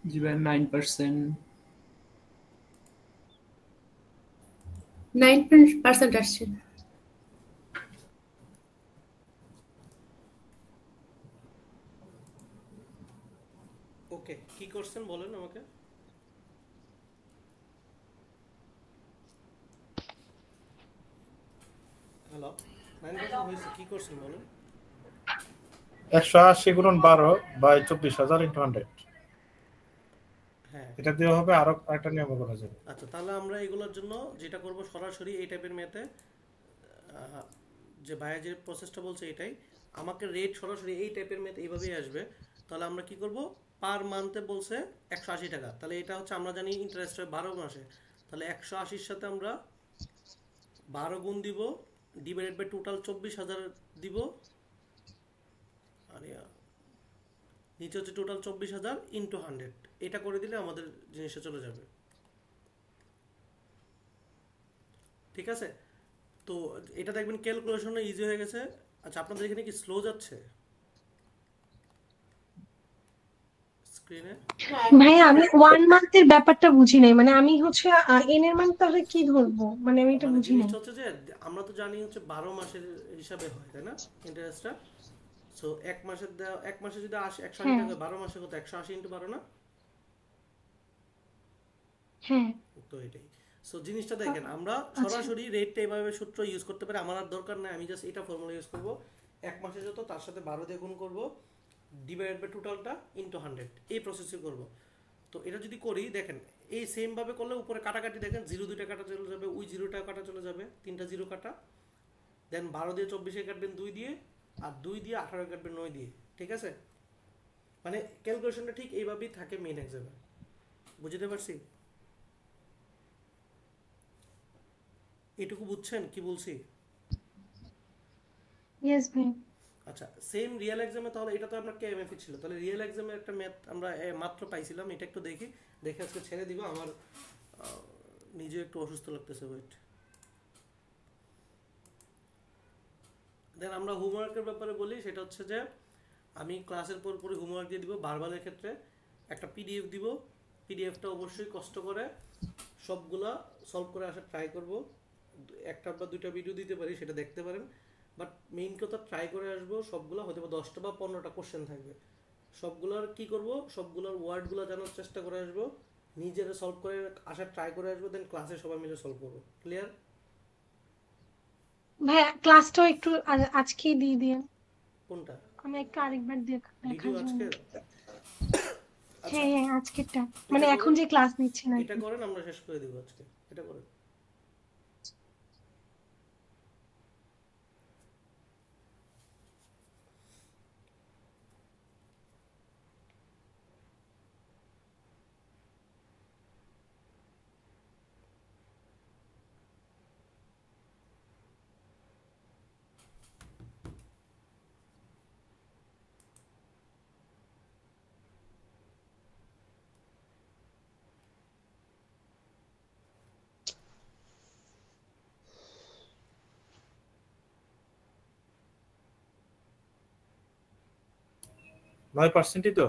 জি ভাই 9%। 9% আসছে। ওকে, কি করছেন বলেন আমাকে। হ্যালো, 9% হয়েছে, কি করছেন বলেন। 180 গুণন 12 বাই 24,000 ইন্টু 100। হ্যাঁ, এটা দিয়ে হবে, আরো একটা নিয়ম করা যাবে। আচ্ছা তাহলে আমরা এগুলোর জন্য যেটা করব সরাসরি এই টাইপের মেতে, যে ভাইয়া যে প্রসেসটা বলছে এটাই, আমাকে রেট সরাসরি এই টাইপের মেতে এইভাবেই আসবে। তাহলে আমরা কি করব, পার মান্থে বলছে 180 টাকা, তাহলে এটা হচ্ছে আমরা জানি ইন্টারেস্ট হয় 12 মাসে, তাহলে 180-র সাথে আমরা 12 গুণ দিব, ডিভাইডেড বাই টোটাল 24,000 দিব, আর নিচে হচ্ছে টোটাল 24,000 ইন্টু 100, এটা করে দিলে আমাদের জিনিসটা চলে যাবে। ঠিক আছে, তো এটা দেখবেন ক্যালকুলেশনে ইজি হয়ে গেছে। আচ্ছা, আপনাদের এখানে কি স্লো যাচ্ছে স্ক্রিনে? ভাইয়া আমি 1 মান্থের ব্যাপারটা বুঝি নাই, মানে আমি হচ্ছে এন এর মান তাহলে কি ধরবো, মানে আমি এটা মানে বুঝি নাই। জিনিসটা হচ্ছে যে আমরা তো জানি হচ্ছে 12 মাসের হিসাবে হয়, তাই না ইন্টারেস্টটা। সো এক মাসে যদি 180 হ্যাঁ টাকা, 12 মাসে কত, 180 ইন্টু 12 না? হ্যাঁ তো এটাই। সো জিনিসটা দেখেন, আমরা আচ্ছা সরাসরি রেটটা এইভাবে সূত্র ইউজ করতে পারি, আমার আর দরকার নাই, আমি জাস্ট এটা ফর্মুলা ইউজ করব, এক মাসে যত তার সাথে 12 দিয়ে গুণ করব, ডিভাইডেড বাই টোটালটা ইনটু 100, এই প্রসেসই করব। তো এটা যদি করি দেখেন, এই সেম ভাবে করলে উপরে কাটাকাটি দেখেন, 0 2টা কাটা চলে যাবে, ওই 0টা কাটা চলে যাবে, 3টা 0 কাটা, দেন 12 দিয়ে 24 কাটবেন 2 দিয়ে, আর 2 দিয়ে 18 কাটবেন 9 দিয়ে। ঠিক আছে, মানে ক্যালকুলেশনটা ঠিক এইভাবেই থাকে মেইন এক্সামে। বুঝতে পারছি? এটুকু বুঝছেন কি বলছি? ইয়েস ভাই। আচ্ছা, সেম রিয়েল এক্সামে তাহলে এটা তো আমরা কেএমএফ ছিল, তাহলে রিয়েল এক্সামে একটা ম্যাথ আমরা মাত্র পাইছিলাম, এটা একটু দেখি, দেখে আজকে ছেড়ে দিব, আমার নিজে একটু অসুস্থ লাগতেছে, ওয়েট। দেন আমরা হোমওয়ার্কের ব্যাপারে বলি, সেটা হচ্ছে যে আমি ক্লাসের পর পরই হোমওয়ার্ক দিয়ে দিব, ভার্বালের ক্ষেত্রে একটা পিডিএফ দিব, পিডিএফটা অবশ্যই কষ্ট করে সবগুলা সলভ করে আসার ট্রাই করব, একটা বা দুইটা ভিডিও দিতে পারি, সেটা দেখতে পারেন, বাট মেইন কথা ট্রাই করে আসবো সবগুলো, হয়তো বা 10টা বা 15টা কোশ্চেন থাকবে, সবগুলোর কি করব, সবগুলোর ওয়ার্ডগুলো জানার চেষ্টা করে আসবো, নিজেরা সলভ করে আসার ট্রাই করে আসবো, দেন ক্লাসে সবাই মিলে সলভ করবো। ক্লিয়ার? ভাইয়া ক্লাসটাও একটু আজকেই দিয়ে দিন, কোনটা? আমি একটু আরেকবার দেখার ভিডিও জন্য। আজকে? আচ্ছা, হ্যাঁ হ্যাঁ আজকেরটা, এটা মানে এখন করেন, যে ক্লাস নিচ্ছেন আর এটা কি। করেন, আমরা শেষ করে দিব আজকে, এটা করেন। নয় পার্সেন্টই তো।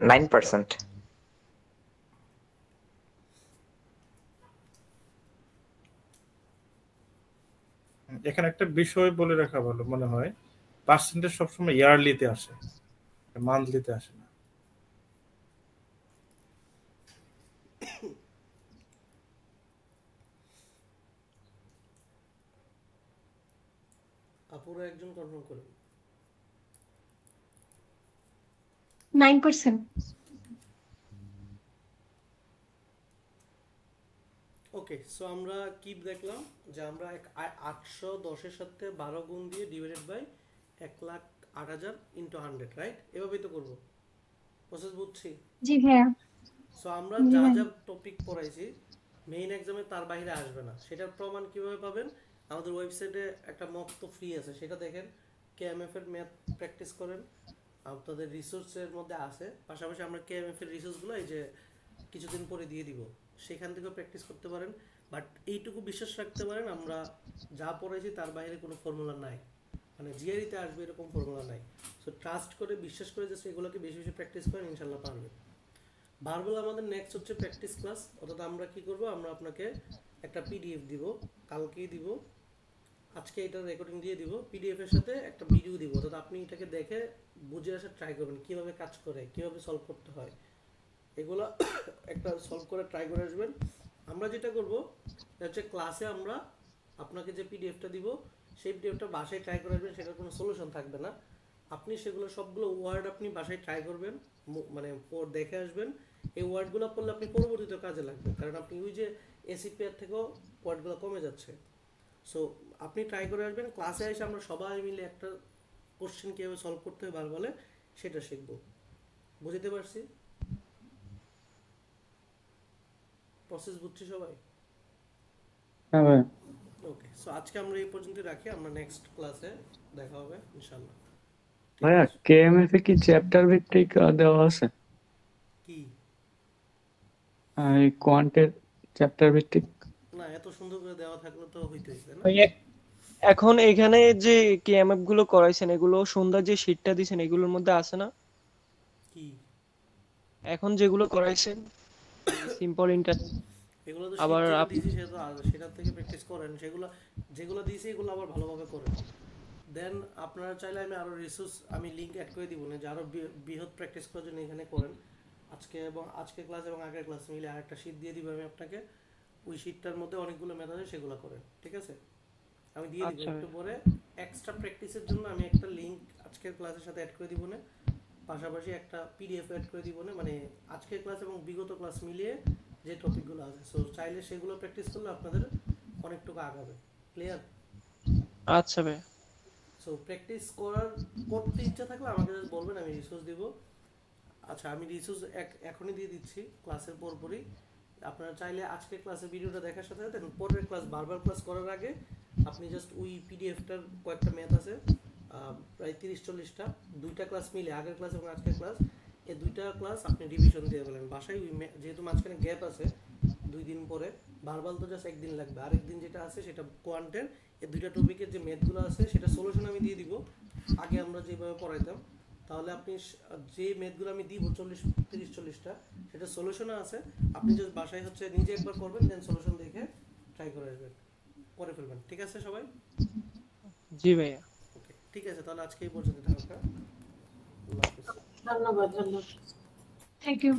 Nine percent. এখানে একটা বিষয় বলে রাখা ভালো মনে হয়, পার্সেন্টেজ সবসময় ইয়ারলিতে আসে, মান্থলিতে আসে না। আপুরা একজন কনফার্ম করেন। 9%। ওকে, সো আমরা কি দেখলাম, যে আমরা 810-এর সাথে 12 গুণ দিয়ে ডিভাইডেড বাই 1,08,000 ইন্টু 100, রাইট? এভাবেই তো করবো, প্রসেস বুঝছি? জি ভাইয়া। সো আমরা জি যা ভাই। যা টপিক পড়াইছি মেইন এক্সামে তার বাইরে আসবে না, সেটার প্রমাণ কিভাবে পাবেন? আমাদের ওয়েবসাইটে একটা মক তো ফ্রি আছে, সেটা দেখেন, কেএমএফ এর ম্যাথ প্র্যাকটিস করেন, আপনাদের রিসোর্সের মধ্যে আছে, পাশাপাশি আমরা কেএমএফ এর রিসোর্সগুলো এই যে কিছুদিন পরে দিয়ে দিব, সেখান থেকেও প্র্যাকটিস করতে পারেন, বাট এইটুকু বিশ্বাস রাখতে পারেন আমরা যা পড়াইছি তার বাইরে কোনো ফর্মুলা নাই, মানে জিআরইতে আসবে এরকম ফর্মুলা নাই। সো ট্রাস্ট করে বিশ্বাস করে জাস্ট এগুলোকে বেশি বেশি প্র্যাকটিস করেন, ইনশাল্লাহ পারবেন। ভার্বাল আমাদের নেক্সট হচ্ছে প্র্যাকটিস ক্লাস, অর্থাৎ আমরা কি করব, আমরা আপনাকে একটা পিডিএফ দিব, কালকেই দিব, আজকে এটা রেকর্ডিং দিয়ে দিব, পিডিএফ এর সাথে একটা ভিডিও দিব, অর্থাৎ আপনি এটাকে দেখে বুঝে আসার ট্রাই করবেন কিভাবে কাজ করে, কিভাবে সলভ করতে হয়, এগুলো একটা সলভ করে ট্রাই করে আসবেন। আমরা যেটা করব হচ্ছে ক্লাসে আমরা আপনাকে যে পিডিএফটা দিব সেই পিডিএফটা বাসায় ট্রাই করে আসবেন, সেটার কোনো সলিউশন থাকবে না। আপনি সেগুলো সবগুলো ওয়ার্ড আপনি বাসায় ট্রাই করবেন, মানে দেখে আসবেন। এই ওয়ার্ডগুলো পড়লে আপনি পরবর্তীতে কাজে লাগবে, কারণ আপনি ওই যে এসিপিআর থেকেও ওয়ার্ডগুলো কমে যাচ্ছে। সো আপনি ট্রাই করে আসবেন, ক্লাসে এসে আমরা সবাই মিলে একটা কোশ্চেন কীভাবে সলভ করতে হয় ভার্বালে সেটা শিখব। বুঝতে পারছি? প্রসেস বুঝছি সবাই? হ্যাঁ ভাই। ওকে, সো আজকে আমরা এই পর্যন্ত রাখি, আমরা নেক্সট ক্লাসে দেখা হবে ইনশাআল্লাহ। ভাইয়া কেএমএফ এ কি চ্যাপ্টার ভিত্তিক দেওয়া আছে? কি এই কোয়ান্টের চ্যাপ্টার ভিত্তিক? না, এত সুন্দর করে দেওয়া থাকলে তো হইতোই, তাই না? এখন এখানে যে কেএমএফ গুলো করাইছেন এগুলো সুন্দর যে শীটটা দিছেন এগুলোর মধ্যে আছে না? কি এখন যেগুলো করাইছেন সিম্পল ইন্টার এগুলো তো আবার আবার দিয়েছি, সেটা থেকে প্র্যাকটিস করেন, সেগুলো যেগুলো দিয়েছি এগুলো আবার ভালোভাবে করেন। দেন আপনারা চাইলে আমি আরো রিসোর্স আমি লিংক অ্যাড করে দিব না, যে আরো বৃহৎ প্র্যাকটিস করার জন্য এখানে করেন। আজকে ক্লাস এবং আগের ক্লাস মিলে আরেকটা শীট দিয়ে দিব আমি আপনাকে, ওই শীটটার মধ্যে অনেকগুলো মেথড আছে, সেগুলো করেন, ঠিক আছে? আমি দিয়ে দিব একটু পরে। এক্সট্রা প্র্যাকটিসের জন্য আমি একটা লিংক আজকের ক্লাসের সাথে অ্যাড করে দিব না, পাশাপাশি একটা পিডিএফ অ্যাড করে দিব না, মানে আজকের ক্লাস এবং বিগত ক্লাস মিলিয়ে যে টপিকগুলো আছে। সো চাইলে সেগুলো প্র্যাকটিস করলে আপনাদের অনেকটুকু আগাবে। ক্লিয়ার? আচ্ছা ভাই। সো প্র্যাকটিস করতে ইচ্ছা থাকলে আমাকে জাস্ট বলবেন, আমি রিসোর্স দিব। আচ্ছা, আমি রিসোর্স এখনই দিয়ে দিচ্ছি ক্লাসের পরপরই। আপনারা চাইলে আজকের ক্লাসের ভিডিওটা দেখার সাথে সাথে পরের ক্লাস বারবার ক্লাস করার আগে আপনি জাস্ট ওই পিডিএফটার কয়েকটা ম্যাথ আছে, প্রায় 30-40টা, দুইটা ক্লাস মিলে আগের ক্লাস এবং আজকের ক্লাস, এই দুইটা ক্লাস আপনি রিভিশন দিয়ে বলেন বাসায়। ওই যেহেতু মাঝখানে গ্যাপ আছে 2 দিন পরে, ভার্বাল তো জাস্ট 1 দিন লাগবে, আরেকদিন যেটা আছে সেটা কোয়ান্টের, এই দুইটা টপিকের যে ম্যাথগুলো আছে সেটা সলিউশন আমি দিয়ে দিব আগে আমরা যেভাবে পড়াইতাম। তাহলে আপনি যে ম্যাথগুলো আমি দিব 30-40টা, সেটা সলিউশনে আছে, আপনি জাস্ট বাসায় হচ্ছে নিজে একবার করবেন, দেন সলিউশন দেখে ট্রাই করে আসবেন, করে ফেলবেন। ঠিক আছে সবাই? জি ভাইয়া। ওকে, ঠিক আছে, তাহলে আজকে এই পর্যন্ত থাকা। ধন্যবাদ। Thank you.